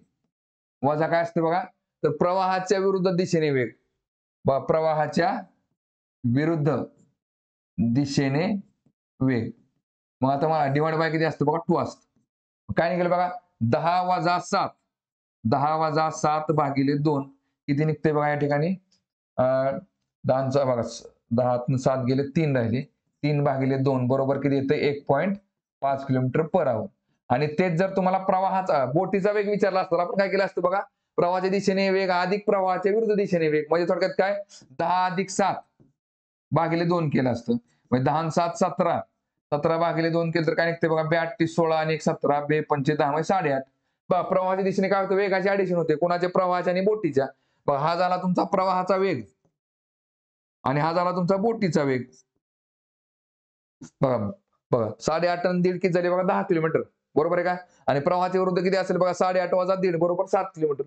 वजा काय असतं बघा तर प्रवाहाच्या विरुद्ध दिशेने वेग. प्रवाहाच्या विरुद्ध दिशेने वेग. मग आता मला डिवाइड बाय किती असतं बघा 2 असतं. काय निघेल बघा 10 वजा 7, 10 वजा 7 भागिले 2 किती निघते बघा या ठिकाणी 10चा बघा 10 7 गेले 3 राहिले 3 भागिले 2 बरोबर किती येतं 1.5 किलोमीटर पर आवर. आणि तेच जर तुम्हाला प्रवाहाचा बोटीचा वेग विचारला असता आपण काय केलं असतं बघा प्रवाहाच्या दिशेने वेग अधिक प्रवाहाच्या विरुद्ध दिशेने वेग म्हणजे थोडक्यात काय 10 अधिक 7 भागिले 2 केलं असतं. म्हणजे 10 आणि 7 17, 17 भागिले 2 केलं तर काय निघते बघा 38 16 आणि 1 17 बे 5 10 म्हणजे 8.5. प्रवाहाच्या दिशेने काय होतं वेगाची ऍडिशन होते कोणाच्या प्रवाहाच्या आणि बोटीच्या. हा झाला तुमचा प्रवाहाचा वेग आणि हा झाला तुमचा बोटीचा वेग. बघा बघा 8.5 आणि 1.5 किती झाले बघा 10 किलोमीटर. बरोबर आहे का? आणि प्रवाहाच्या विरुद्ध किती असेल बघा 8.5 वजा 1.5 बरोबर 7 किलोमीटर.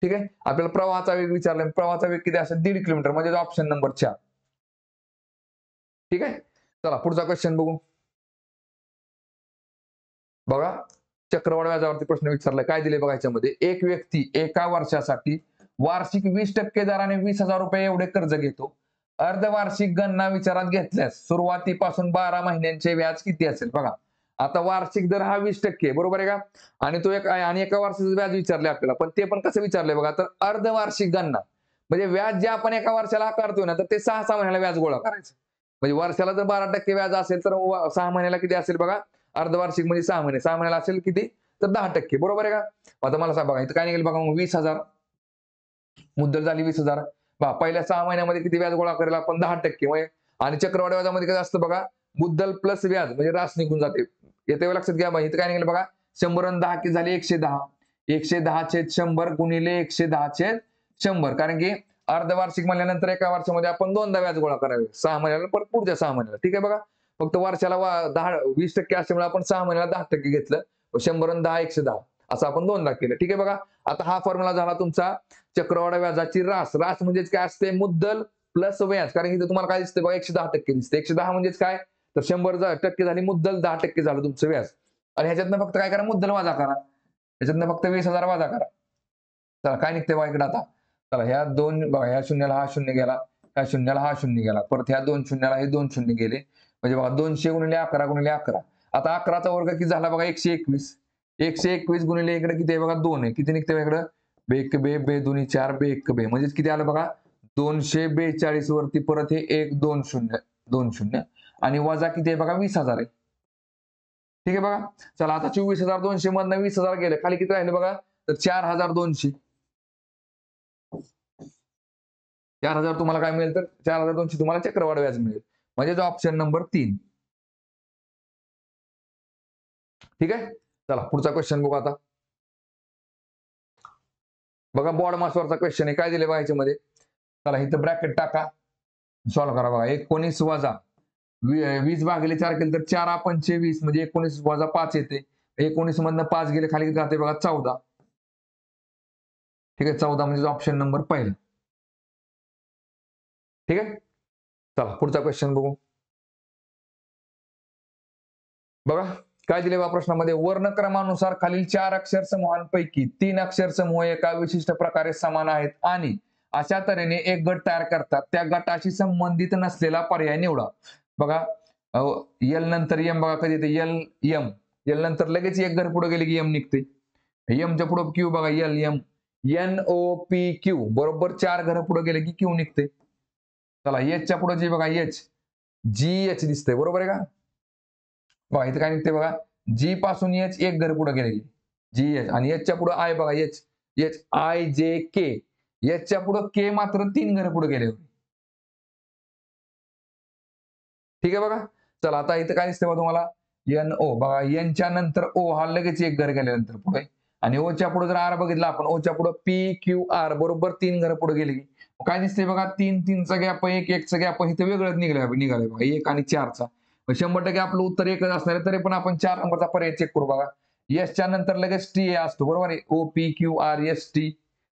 ठीक आहे आपल्याला प्रवाहाचा वेग विचारला प्रवाहाचा वेग किती असेल 1.5 किलोमीटर म्हणजे ऑप्शन नंबर 4. ठीक आहे चला पुढचा क्वेश्चन बघू. बघा चक्रवाढ व्याजावरती प्रश्न विचारलाय. काय दिले बघा याच्यामध्ये एक व्यक्ती एका वर्षासाठी वार्षिक 20% दराने 20,000 रुपये एवढे कर्ज घेतो. अर्धवार्षिक गणना विचारात घेतल्यास सुरुवातीपासून 12 महिन्यांचे व्याज किती असेल. बघा आता वार्षिक दर हा 20% बरोबर आहे का? आणि तो आणि एका वर्षाचं व्याज विचारले आपल्याला. पण ते पण कसं विचारलंय बघा तर अर्धवार्षिक गणना म्हणजे व्याज जे आपण एका वर्षाला आकारतोय ना तर ते 6 महिन्याला व्याज गोळा करायचं. म्हणजे वर्षाला जर 12% व्याज असेल तर 6 महिन्याला किती असेल बघा अर्धवार्षिक म्हणजे 6 महिने 6 महिन्याला असेल किती तर 10%. बरोबर आहे का? आता मला सांगा बघा इथं काय निघेल बघा 20,000 मुद्दल झाली 20,000 पहिल्या 6 महिन्यामध्ये किती व्याज गोळा करेल आपण 10%. आणि चक्रवाढ व्याजामध्ये काय असतं बघा, मुद्दल प्लस व्याज म्हणजे रास निघून जाते. येते लक्षात घ्या. इथं काय निघेल बघा, 100 आणि 10 किती झाले 110. 110/100 गुणिले 110/100. कारण की अर्धवार्षिक म्हणल्यानंतर एका वर्षामध्ये आपण 2दा व्याज गोळा करावे, 6 महिन्याला परत पुढच्या 6 महिन्याला. ठीक आहे बघा. फक्त वर्षाला 20% असल्यामुळे आपण 6 महिन्याला 10% घेतलं. 100 आणि 10 110 असं आपण 2दा केलं. ठीक आहे बघा. आता हा फॉर्म्युला झाला तुमचा चक्रवाढ व्याजाची रास. रास म्हणजेच काय असते, मुद्दल प्लस व्याज. कारण की तुम्हाला काय दिसते बघा, 110% दिसते. 110 म्हणजेच काय, तर 100% झाली मुद्दल, 10% झालं तुमचं व्याज. आणि ह्याच्यातनं फक्त काय करा, मुद्दल वजा करा. ह्याच्यातनं फक्त 20,000 वजा करा. चला काय निघते बघा इकडे आता. चला ह्या दोन बघा, ह्या शून्याला हा शून्य गेला, ह्या शून्याला हा शून्य गेला, परत ह्या 2 शून्याला हे 2 शून्य गेले. म्हणजे बघा 200 गुणिले 11 गुणिले 11. आता 11चा वर्ग किती झाला बघा, 121. 121 गुणिले इकडे किती आहे बघा, 2 आहे. किती निघते इकडे, बे एक बे, बे दोन्ही 4, बे एक बे. म्हणजेच किती आलं बघा, 242 वरती परत हे 1 2 0 2 0 आणि वजा किती आहे बघा, 20,000 आहे. ठीक आहे बघा. चला आता 24,200 मधनं 20,000 गेले, खाली किती राहिले बघा, तर 4,200. 4,000 तुम्हाला काय मिळेल, तर 4,200 तुम्हाला चक्रवाढ व्याज मिळेल. म्हणजे ऑप्शन नंबर 3. ठीक आहे. चला पुढचा क्वेश्चन बघू आता. बघा बॉड मासवरचा क्वेश्चन आहे. काय दिले बघा याच्यामध्ये. चला इथं ब्रॅकेट टाका, सॉल्व्ह करा बघा. 19 वजा 20 भागिले 4 केले तर 4 पंचे 20 म्हणजे 19 वजा 5 येते. 19 मधनं 5 गेले, खाली जाते बघा 14. ठीक आहे. 14 म्हणजे ऑप्शन नंबर पहिला. ठीक आहे. चला पुढचा क्वेश्चन बघू. बघा काय दिले बा प्रश्नामध्ये, वर्णक्रमानुसार खालील 4 अक्षर समूहांपैकी 3 अक्षर समूह एका विशिष्ट प्रकारे समान आहेत आणि अशा तऱ्हेने एक गट तयार करतात. त्या गटाशी संबंधित नसलेला पर्याय निवडा. बघा यल नंतर यम बघा कधी येते, यल यम. यल नंतर लगेच एक घर पुढे गेले की यम निघते. यमच्या पुढे क्यू बघा, L M. N O P Q बरोबर 4 घर पुढे गेले की क्यू निघते. चला एचच्या पुढे जी बघा, एच जी एच दिसते, बरोबर आहे का. बघा इथे काय निघते बघा, जी पासून एच एक घर पुढे गेले, जी एच. आणि एचच्या पुढे आय बघा, एच एच आय जे के. एचच्या पुढे के मात्र 3 घर पुढे गेले. ठीक आहे बघा. चला आता इथे काय दिसते बघा तुम्हाला, एन ओ बघा, एनच्या नंतर ओ हा लगेच एक घर गेल्यानंतर पुढे. आणि ओच्या पुढे जर आर बघितला आपण, ओच्या पुढे पी क्यू आर बरोबर 3 घर पुढे गेले. काय दिसते बघा, 3 3चा गॅप, 1 1चा गॅप, इथे वेगळंच निघाले बघा, 1 आणि 4चा. 100% आपलं उत्तर एकच असणार आहे, तरी पण आपण 4 नंबरचा पर्याय चेक करू बघा. एसच्या नंतर लगेच टी असतो, बरोबर आहे. O P Q R S T.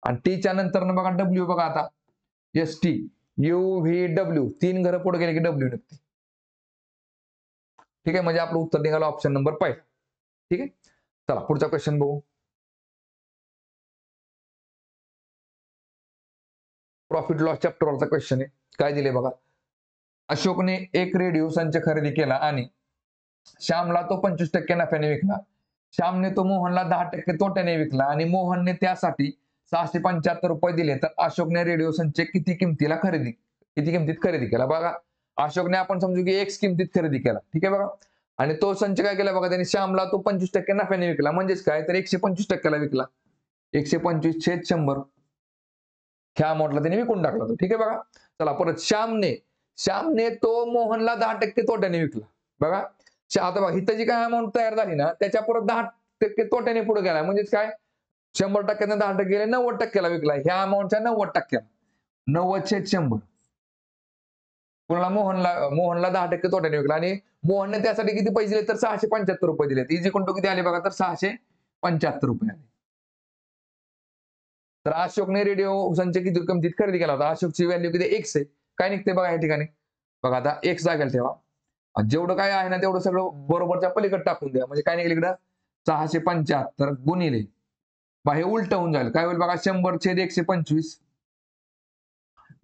आणि टीच्या नंतर बघा डब्ल्यू बघा, आता S T U V W 3 घर पुढे गेले की डब्ल्यू निघते. ठीक आहे. म्हणजे आपलं उत्तर निघालं ऑप्शन नंबर 5. ठीक आहे. चला पुढचा क्वेश्चन बघू. प्रॉफिट लॉस चॅप्टरवरचा क्वेश्चन आहे. काय दिले बघा, अशोकने एक रेडिओ संच खरेदी केला आणि श्यामला तो 25% नफ्याने विकला. श्यामने तो मोहनला 10% तोट्याने विकला आणि मोहनने त्यासाठी 675 रुपये दिले. तर अशोकने रेडिओ संच किती किमतीत खरेदी केला. बघा अशोकने आपण समजू की X किमतीत खरेदी केला. ठीक आहे बघा. आणि तो संच काय केला बघा, त्याने श्यामला तो 25% नफ्याने विकला. म्हणजेच काय, तर 125%ला विकला. 125 छेद 100 ह्या अमाऊंटला त्याने विकून टाकला तो. ठीक आहे बघा. चला परत श्यामने तो मोहनला 10% तोट्याने विकला. बघा आता बघा इथं जी काय अमाऊंट तयार झाली ना, त्याच्या परत 10% तोट्याने पुढे गेला. म्हणजेच काय, 100% 10% गेले, 90%ला विकला. ह्या अमाऊंटच्या 90%. 90 छेद 100 पुन्हा मोहनला 10% तोट्याने विकला. आणि मोहनने त्यासाठी किती पैसे दिले, तर 675 रुपये दिले. इजी कोणतो किती आले बघा, तर 675 रुपये आले. तर अशोकने रेडिओ संच किती किमतीत खरेदी केला होता. अशोकची व्हॅल्यू किती, X आहे. काय निघते बघा या ठिकाणी. बघा आता X जागेला ठेवा. जेवढं काय आहे ना तेवढं सगळं बरोबरच्या पलीकडे टाकून द्या. म्हणजे काय निघेल इकडं, 675 गुणिले हे उलट होऊन जाईल. काय होईल बघा, 100 छेद 125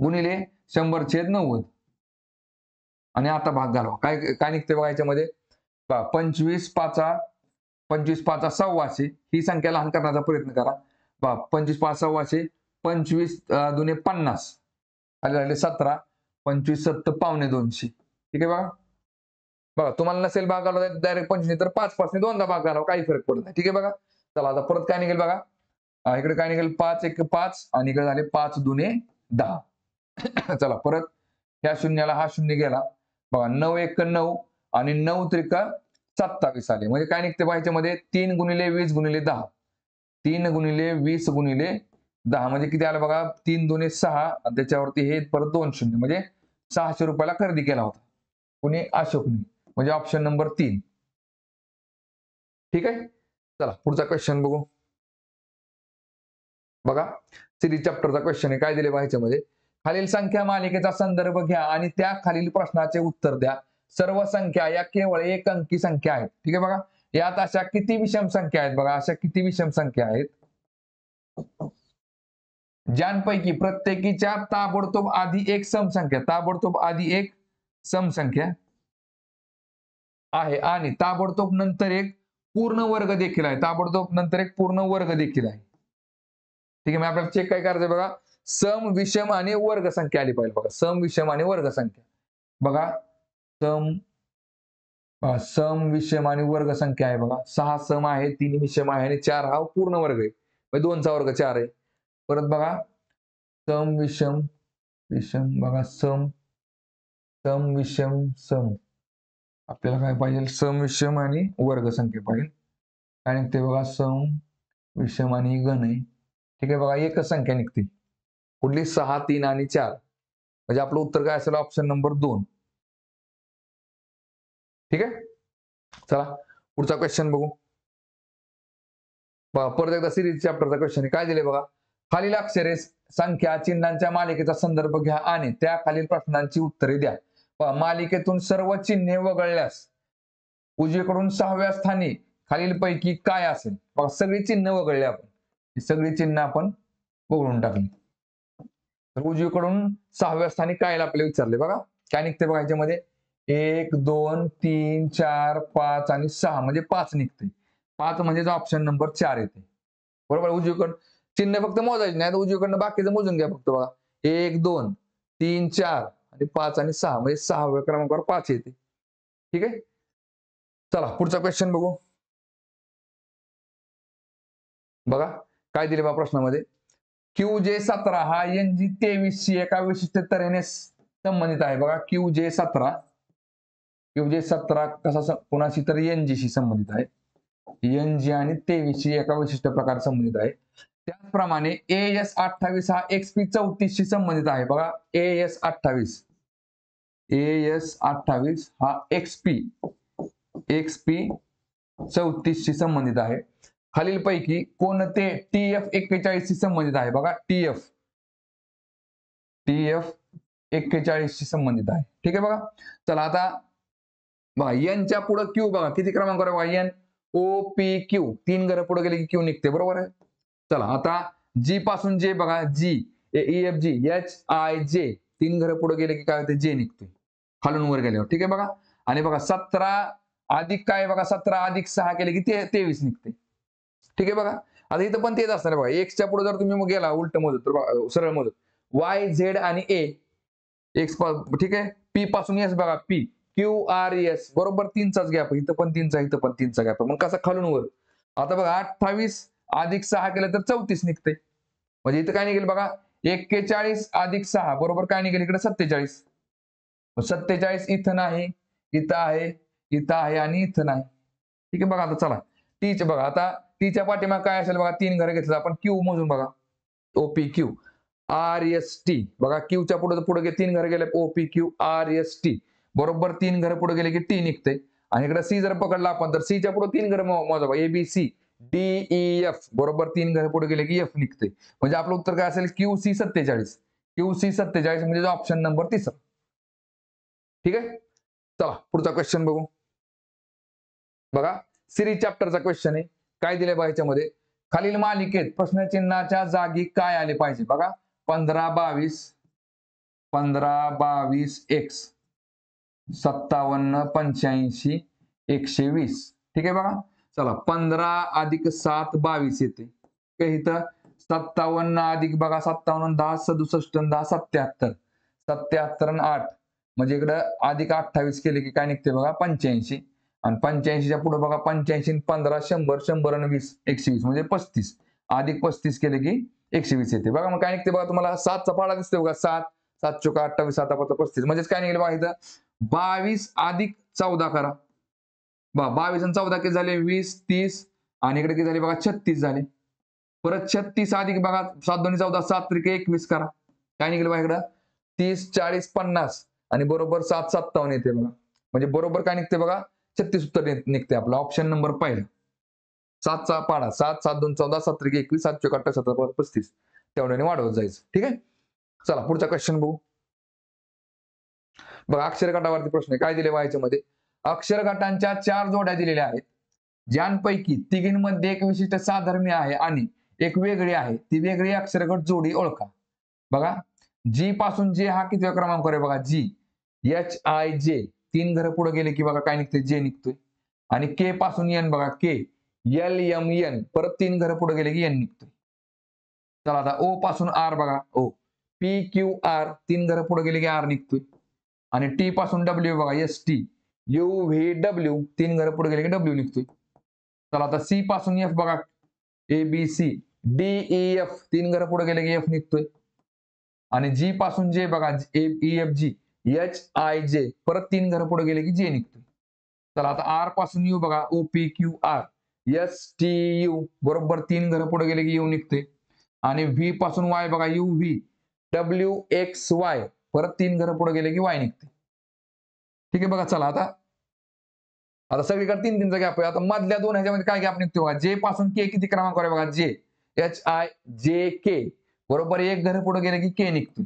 गुणिले 100 छेद 90. आणि आता भाग घालवा. काय काय निघते बघा याच्यामध्ये, 25 5 सव्वाशे. ही संख्या लहान करण्याचा प्रयत्न करा. 25 5 सव्वाशे, 25 दुने 50 आले 17, 25 7 पावणे 200. ठीक आहे बघा. बघा तुम्हाला नसेल भाग घालवा डायरेक्ट 25 तर 5 पासून 2दा भाग घालावा, काही फरक पडत नाही. ठीक आहे बघा. चला आता परत काय निघेल बघा, इकडे काय निघेल, 5 1 5 आणि इकडे झाले 5 दुने 10. चला परत ह्या शून्याला हा शून्य गेला बघा, 9 1 9 आणि 9 त्रिका 27 आले. म्हणजे काय निघते बघा ह्याच्यामध्ये 3 गुणिले 20 गुणिले 10. 3 गुणिले 20 गुणिले 10 म्हणजे किती आलं बघा, 3 दुने 6 आणि त्याच्यावरती हे परत 2 शून्य म्हणजे 600 रुपयाला खरेदी केला होता. कुणी? अशोकने. म्हणजे ऑप्शन नंबर 3. ठीक आहे. चला पुढचा क्वेश्चन बघू. बघा सिरीज चॅप्टरचा क्वेश्चन आहे. काय दिले बघा ह्याच्यामध्ये, खालील संख्या मालिकेचा संदर्भ घ्या आणि त्या खालील प्रश्नाचे उत्तर द्या. सर्व संख्या या केवळ एक अंकी संख्या आहेत. ठीक आहे बघा, यात अशा किती विषम संख्या आहेत बघा, अशा किती विषम संख्या आहेत ज्यांपैकी प्रत्येकीच्या ताबडतोब आधी एक समसंख्या, ताबडतोब आधी एक समसंख्या आहे आणि ताबडतोब नंतर एक पूर्ण वर्ग देखील आहे. ताबडतोब नंतर एक पूर्ण वर्ग देखील आहे. ठीक आहे, मग आपल्याला चेक काय करायचं बघा, सम विषम आणि वर्ग संख्या आली पाहिजे बघा, सम विषम आणि वर्ग संख्या. बघा सम विषम आणि वर्ग संख्या आहे बघा, 6 सम आहे, 3 विषम आहे आणि 4 हा पूर्ण वर्ग आहे. 2चा वर्ग 4 आहे. परत बघा सम विषम विषम बघा, सम सम विषम सम, आपल्याला काय पाहिजे, सम विषम आणि वर्ग संख्या पाहिजे. आणि ते बघा सम विषम आणि घन आहे. ठीक आहे बघा, एकच संख्या निघते कुठली, 6 3 आणि 4. म्हणजे आपलं उत्तर काय असेल, ऑप्शन नंबर 2. ठीक आहे. चला पुढचा क्वेश्चन बघू. बघा परत एकदा सिरीज चॅप्टरचा क्वेश्चन आहे. काय दिले बघा, खालील अक्षरे संख्या चिन्हांच्या मालिकेचा संदर्भ घ्या आणि त्या खालील प्रश्नांची उत्तरे द्या. मालिकेतून सर्व चिन्हे वगळल्यास उजवीकडून 6व्या स्थानी खालीलपैकी काय असेल. बघा सगळी चिन्ह वगळली आपण, ही सगळी चिन्ह आपण वगळून टाकली. तर उजवीकडून 6व्या स्थानी काय आपल्याला विचारले बघा, काय निघते बघा याच्यामध्ये, 1 2 3 4 5 आणि 6 म्हणजे 5 निघते. 5 म्हणजे ऑप्शन नंबर 4 येते. बरोबर, उजवीकडून चिन्ह फक्त मोजायचे नाही, उजवीकडनं बाकीचं मोजून घ्या फक्त बघा, 1 2 3 4 आणि 5 आणि 6 म्हणजे 6व्या क्रमांकावर 5 येते. ठीक आहे. चला पुढचा क्वेश्चन बघू. बघा काय दिले बा प्रश्नामध्ये, QJ17 हा NG23 शी एका विशिष्ट तऱ्हेने संबंधित आहे. बघा QJ17 कसा कोणाशी तर NG शी संबंधित आहे. NG आणि 23 शी एका विशिष्ट प्रकारे संबंधित आहे. त्याचप्रमाणे AS28 हा XP34 शी संबंधित आहे. बघा AS28 हा XP34 शी संबंधित आहे. खालीलपैकी कोणते TF41 शी संबंधित आहे. बघा TF41 शी संबंधित आहे. ठीक आहे बघा. चला आता बघा Nच्या पुढे Q बघा किती क्रमांकावर बघा, N OPQ 3 घरं पुढे गेले की Q निघते. बरोबर आहे. चला आता G पासून J बघा, G EFG HIJ 3 घरं पुढे गेले की काय होते, J निघते खालून वर गेल्यावर. ठीक आहे बघा. आणि बघा 17 अधिक काय बघा, 17 अधिक 6 केले की 23 निघते. ठीक आहे बघा. आता इथं पण तेच असणार बघा, X च्या पुढे जर तुम्ही मग गेला उलट मोजत तर सरळ मोजत Y Z आणि A X ठीक आहे. P पासून S बघा, P Q R S बरोबर 3चाच गॅप, इथं पण 3चा इथं पण 3चा गॅप. मग कसा खालून वर. आता बघा 28 अधिक 6 केलं तर 34 निघते. म्हणजे इथं काय निघेल बघा, 41 अधिक 6 बरोबर काय निघेल इकडे 47. 47 इथं नाही, इथं आहे, इथं आहे आणि इथं नाही. ठीक आहे बघा. आता चला टीचे बघा, आता टीच्या पाठीमाग काय असेल बघा, 3 घरं घेतलं आपण, Q मोजून बघा OPQ RST बघा, Qच्या पुढे 3 घरं गेले OPQ RST बरोबर 3 घरं पुढे गेले की T निघते. आणि इकडे C जर पकडला आपण तर C च्या पुढे 3 घरं मोजा बघा, ABC DEF बरोबर 3 घरं पुढे गेले की F निघते. म्हणजे आपलं उत्तर काय असेल, QC47 म्हणजे ऑप्शन नंबर 3. ठीक आहे. चला पुढचा क्वेश्चन बघू. बघा सिरीज चॅप्टरचा क्वेश्चन आहे. काय दिले बघा याच्यामध्ये, खालील मालिकेत प्रश्नचिन्हाच्या जागी काय आले पाहिजे. बघा 15 22 X 57 85 120. ठीक आहे बघा. चला 15 अधिक 7 22 येते. काय इथं 57 अधिक बघा 57 10 67 10 77 77 आणि 8 म्हणजे इकडं अधिक 28 केले की काय निघते बघा 85. आणि 85च्या पुढे बघा 85 15 100 100 आणि 20 120 म्हणजे 35 अधिक 35 केले की 120 येते. बघा मग काय निघते बघा, तुम्हाला 7चा पाडा दिसते बघा, 7 7 चोक 28, 7 5 35. म्हणजेच काय निघेल बघा इथं 22 अधिक 14 करा. 22 आणि 14 किती झाले 20, 30 आणि इकडे किती झाले बघा 36 झाले. परत 36 अधिक बघा 7 2 14 7 त्रिक 21 करा. काय निघेल बघा इकडं 30, 40, 50 आणि बरोबर 7 57 येते बघा. म्हणजे बरोबर काय निघते बघा 36 उत्तर निघते आपलं ऑप्शन नंबर पहिला. 7 चा पाडा 7 7 2 14 7 त्रिक 21 7 चोक 28 7 35 तेवढ्याने वाढवत जायचं. ठीक आहे. चला पुढचा क्वेश्चन बघू. बघा अक्षर गटावरती प्रश्न आहे. काय दिले मध्ये अक्षर गटांच्या 4 जोड्या दिलेल्या आहेत, ज्यांपैकी तिघींमध्ये एक विशिष्ट साधर्म्य आहे आणि एक वेगळी आहे. ती वेगळी अक्षरगट जोडी ओळखा. बघा जी पासून जे हा किती क्रमांक आहे बघा जी HIJ 3 घरं पुढे गेले की बघा काय निघते जे निघतोय. आणि के पासून एन बघा के LMN परत 3 घरं पुढे गेले की एन निघतोय. चला आता O पासून R बघा O PQR 3 घरं पुढे गेले की R निघतोय. आणि T पासून W बघा ST UVW 3 घरं पुढे गेले की W निघतोय. चला आता C पासून F बघा ABC DEF 3 घरं पुढे गेले की F निघतोय. आणि G पासून J बघा EFG HIJ परत 3 घरं पुढे गेले की J निघतोय. चला आता R पासून U बघा OPQR STU बरोबर 3 घरं पुढे गेले की U निघतोय. आणि V पासून Y बघा UV WXY परत 3 घरं पुढे गेले की Y निघते. ठीक आहे बघा. चला आता सगळीकडे 3 चा गॅप आहे. आता मधल्या दोन ह्याच्यामध्ये काय गॅप निघतो बघा J पासून K किती क्रमांक आहे बघा J HIJK बरोबर एक घर पुढे गेले की K निघतोय.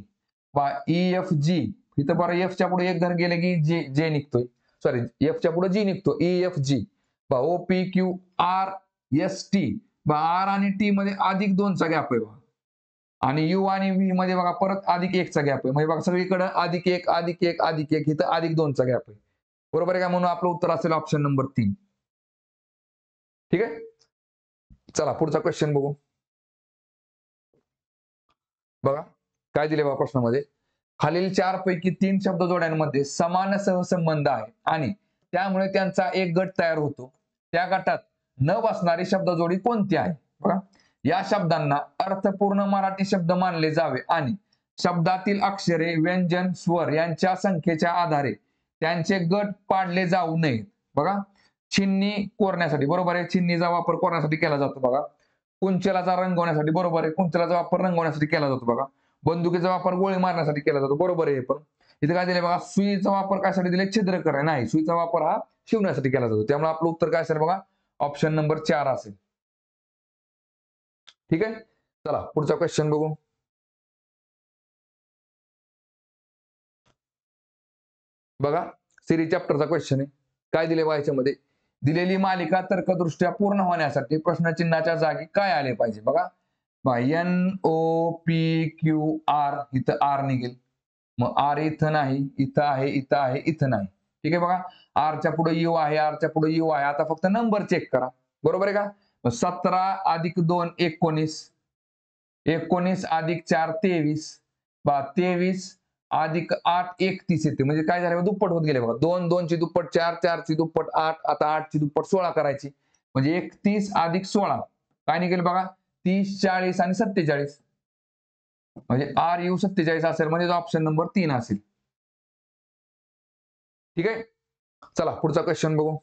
EFG इथं बरं F च्या पुढे एक घर गेले की J निघतोय. सॉरी F च्या पुढे G निघतो EFG OPQR ST R आणि T मध्ये अधिक 2 चा गॅप आहे बघा. आणि U आणि V मध्ये बघा परत अधिक 1 चा गॅप आहे. म्हणजे बघा सगळीकडे अधिक 1 अधिक 1 अधिक 1 इथं अधिक 2 चा गॅप आहे. बरोबर आहे का. म्हणून आपलं उत्तर असेल ऑप्शन नंबर 3. ठीक आहे. चला पुढचा क्वेश्चन बघू. बघा काय दिले बघा प्रश्नामध्ये खालील 4 पैकी 3 शब्द जोड्यांमध्ये समान सहसंबंध आहे आणि त्यामुळे त्यांचा एक गट तयार होतो. त्या गटात न बसणारी शब्द जोडी कोणती आहे. बघा या शब्दांना अर्थपूर्ण मराठी शब्द मानले जावे आणि शब्दातील अक्षरे व्यंजन स्वर यांच्या संख्येच्या आधारे त्यांचे गट पाडले जाऊ नयेत. बघा छिन्नी कोरण्यासाठी बरोबर आहे छिन्नीचा वापर कोरण्यासाठी केला जातो बघा. कुंचलाचा रंगवण्यासाठी बरोबर आहे कुंचलाचा वापर रंगवण्यासाठी केला जातो बघा. बंदुकीचा वापर गोळी मारण्यासाठी केला जातो बरोबर आहे. पण इथे काय दिले बघा सुईचा वापर कशासाठी दिले छिद्र करणे नाही सुईचा वापर हा शिवण्यासाठी केला जातो. त्यामुळे आपलं उत्तर काय असेल बघा ऑप्शन नंबर 4 असेल. ठीक आहे. चला पुढचा क्वेश्चन बघू. बघा सिरीज चॅप्टरचा क्वेश्चन आहे. काय दिले मध्ये दिलेली मालिका तर्कदृष्ट्या पूर्ण होण्यासाठी प्रश्नचिन्हाच्या जागी काय आले पाहिजे. बघा NOPQR इथं R निघेल. मग R इथं नाही इथं आहे इथं आहे इथं नाही. ठीक आहे बघा R च्या पुढे U आहे R च्या पुढे U आहे. आता फक्त नंबर चेक करा बरोबर आहे का. 17 अधिक 2 19 19 अधिक 4 23 23 अधिक 8 31 येते. म्हणजे काय झालं दुप्पट होत गेले बघा 2 2 ची दुप्पट 4 4 ची दुप्पट 8 आता 8 ची दुप्पट 16 करायची. म्हणजे 31 अधिक 16 काय निघेल बघा 30 40 आणि 47 म्हणजे RU 47 असेल म्हणजे ऑप्शन नंबर 3 असेल. ठीक आहे. चला पुढचा क्वेश्चन बघू.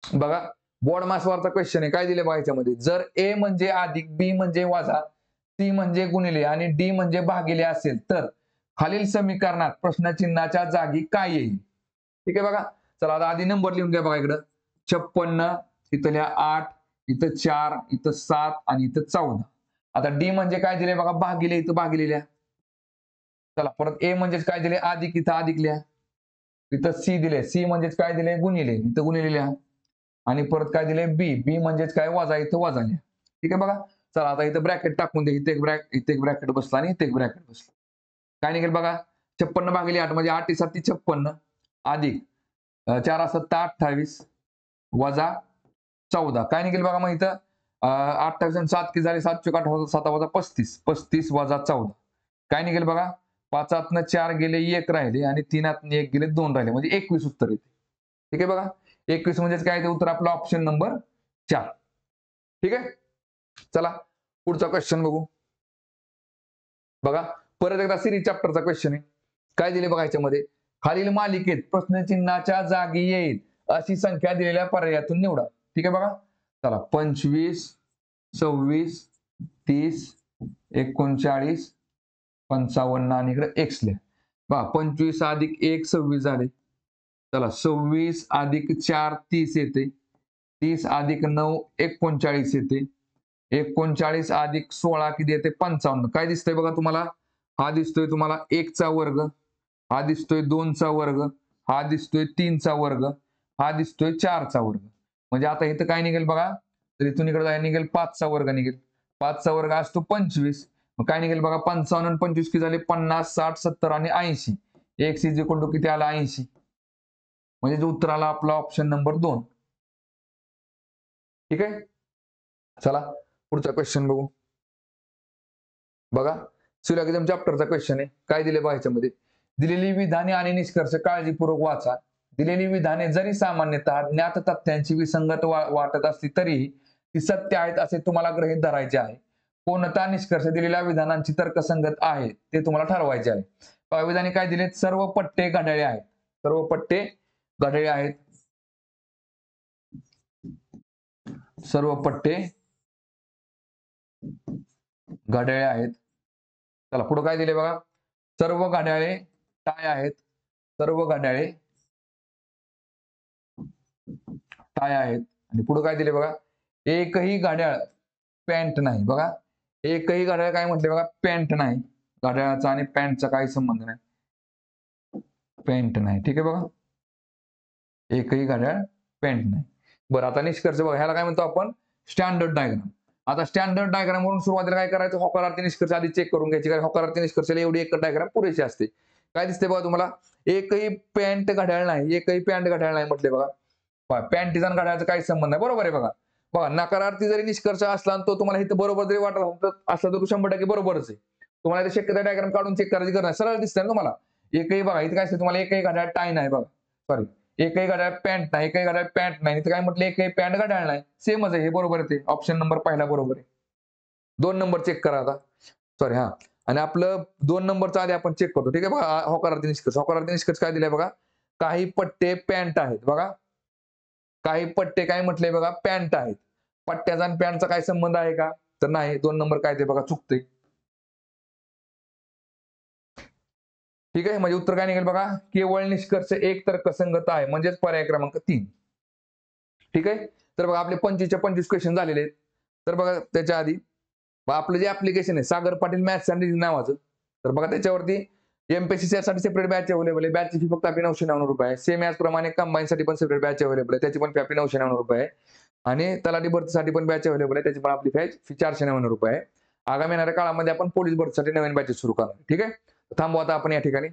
बघा बोर्ड मासवरचा क्वेश्चन आहे. काय दिले बघा याच्यामध्ये जर A म्हणजे अधिक B म्हणजे वजा C म्हणजे गुणिले आणि D म्हणजे भागिले असेल तर खालील समीकरणात प्रश्नचिन्हाच्या जागी काय येईल. ठीक आहे बघा. चला आता आधी नंबर लिहून घ्या बघा इकडं 56 इथं लिहा 8 इथं 4 इथं 7 आणि इथं 14. आता D म्हणजे काय दिले बघा भागिले इथं भागिले लिहा. चला परत A म्हणजेच काय दिले अधिक इथं अधिक लिहा. इथं C दिले C म्हणजेच काय दिले गुणिले इथं गुणिले लिहा. आणि परत काय दिले B म्हणजेच काय वजा इथं वजा लिहा. ठीक आहे बघा. चला आता इथं ब्रॅकेट टाकून दे इथे एक ब्रॅकेट बसला आणि इथे एक ब्रॅकेट बसला. काय निघेल बघा 56 भागिले 8 म्हणजे 8 7 56 अधिक 4 7 28 वजा 14 काय निघेल बघा मग इथं 28 आणि 7 किती झाले 7 चोक 8 7 वजा 35 35 वजा 14 काय निघेल बघा 5 आतनं 4 गेले 1 राहिले आणि 3 आतनं 1 गेले 2 राहिले म्हणजे 21 उत्तर येते. ठीक आहे बघा 21 म्हणजेच काय ते उत्तर आपलं ऑप्शन नंबर 4. ठीक आहे. चला पुढचा क्वेश्चन बघू. बघा परत एकदा सिरीज चॅप्टरचा क्वेश्चन आहे. काय दिले बघा याच्यामध्ये, खालील मालिकेत प्रश्नचिन्हाच्या जागी येईल अशी संख्या दिलेल्या पर्यायातून निवडा. ठीक आहे बघा. चला 25, 26, 30, 39, 55 आणि इकडे एक्स लिहा. बघा 25 अधिक 1 26 झाले. चला 26 अधिक 4 30 येते. 30 अधिक 9 39 येते. 39 अधिक 16 किती येते 55. काय दिसतंय बघा तुम्हाला, हा दिसतोय तुम्हाला 1 चा वर्ग, हा दिसतोय 2 चा वर्ग, हा दिसतोय 3 चा वर्ग, हा दिसतोय 4 चा वर्ग. म्हणजे आता इथं काय निघेल बघा, तर इथून इकडे काय निघेल 5 चा वर्ग निघेल. 5 चा वर्ग असतो 25. मग काय निघेल बघा 55 आणि 25 किती झाले 50, 60, 70 आणि 80. x इज इक्वल टू किती आला 80. म्हणजे जो उत्तर आला आपला ऑप्शन नंबर 2. ठीक आहे. चला पुढचा क्वेश्चन बघू. बघा सिलॉजिझम चॅप्टरचा क्वेश्चन आहे. काय दिले बघा याच्यामध्ये, दिलेली विधाने आणि निष्कर्ष काळजीपूर्वक वाचा. दिलेली विधाने जरी सामान्यतः ज्ञात तथ्यांची विसंगत वाटत असली तरीही ती सत्य आहेत असे तुम्हाला गृहीत धरायचे आहे. कोणता निष्कर्ष दिलेल्या विधानांची तर्कसंगत आहे ते तुम्हाला ठरवायचे आहे. बघा विधाने काय दिलेत, सर्व पट्टे घड्याळे आहेत. सर्व पट्टे घड्याळे आहेत. सर्व पट्टे घड्याळे आहेत. चला पुढे काय दिले बघा, सर्व घड्याळे टाय आहेत. सर्व घड्याळे टाय आहेत. आणि पुढे काय दिले बघा, एकही घड्याळ पॅन्ट नाही. बघा एकही घड्याळ काय म्हटले बघा, पॅन्ट नाही. घड्याळाचा आणि पॅन्टचा काही संबंध नाही, पॅन्ट नाही. ठीक आहे बघा, एकही घड्याळ पॅन्ट नाही. बरं आता निष्कर्ष बघा, ह्याला काय म्हणतो आपण, स्टँडर्ड डायग्राम. आता स्टँडर्ड डायग्राम वरून सुरुवातीला काय करायचं, होकारार्थी निष्कर्ष आधी चेक करून घ्यायची. कारण होकारार्थी निष्कर्षाला एवढी एक डायग्राम पुरेशी असते. काय दिसते बघा तुम्हाला, एकही पॅन्ट घड्याळ नाही. एकही पॅन्ट घड्याळ नाही म्हटले बघा. पॅन्टीचा आणि घड्याळाचा काही संबंध नाही. बरोबर आहे बघा. बघा नकारार्थी जरी निष्कर्ष असला तो तुम्हाला इथं बरोबर जरी वाटत असला तर तो 100% बरोबरच आहे. तुम्हाला इथे शक्यता डायग्राम काढून चेक करायची गरज नाही, सरळ दिसतंय ना तुम्हाला. एकही बघा इथे काय असते तुम्हाला, एकही घड्याळ टाय नाही बघा, सॉरी एकही घड्याळ पॅन्ट नाही, एकही घड्याळ पॅन्ट नाही. इथे काय म्हटलं, एकही पॅन्ट घड्याळ नाही. सेमच आहे, हे बरोबर आहे. ते ऑप्शन नंबर पहिला बरोबर आहे. 2 नंबर चेक करा आता, सॉरी हा. आणि आपलं 2 नंबरचा आधी आपण चेक करतो. ठीक आहे बघा, होकारार्थी निष्कर्ष. होकारार्थी निष्कर्ष काय दिलाय बघा, काही पट्टे पॅन्ट आहेत. बघा काही पट्टे काय म्हटले बघा, पॅन्ट आहेत. पट्ट्याचा आणि पॅन्टचा काय संबंध आहे का, तर नाही. 2 नंबर काय ते बघा चुकते. ठीक आहे, म्हणजे उत्तर काय निघेल बघा, केवळ निष्कर्ष एक तर्कसंगत आहे, म्हणजेच पर्याय क्रमांक 3. ठीक आहे. तर बघा आपले 25च्या 25 क्वेश्चन झालेले आहेत. तर बघा त्याच्या आधी आपलं जे ऍप्लिकेशन आहे Sagar Patil maths and reasoning नावाचं, तर बघा त्याच्यावरती एमपीएससी साठी सेपरेट बॅच अवेलेबल आहे. बॅचची फी फक्त आपली 999 रुपये आहे. सेम याचप्रमाणे कंबाईन साठी पण सेपरेट बॅच अवेलेबल आहे, त्याची पण फी आपली 999 रुपये आहे. आणि तलाठी भरतीसाठी पण बॅच अवेलेबल आहे, त्याची पण आपली फी 499 रुपये आहे. आगामी येणाऱ्या काळामध्ये आपण पोलीस भरतीसाठी नवीन बॅचेस सुरू करणार. ठीक आहे, थांबू आता आपण या ठिकाणी.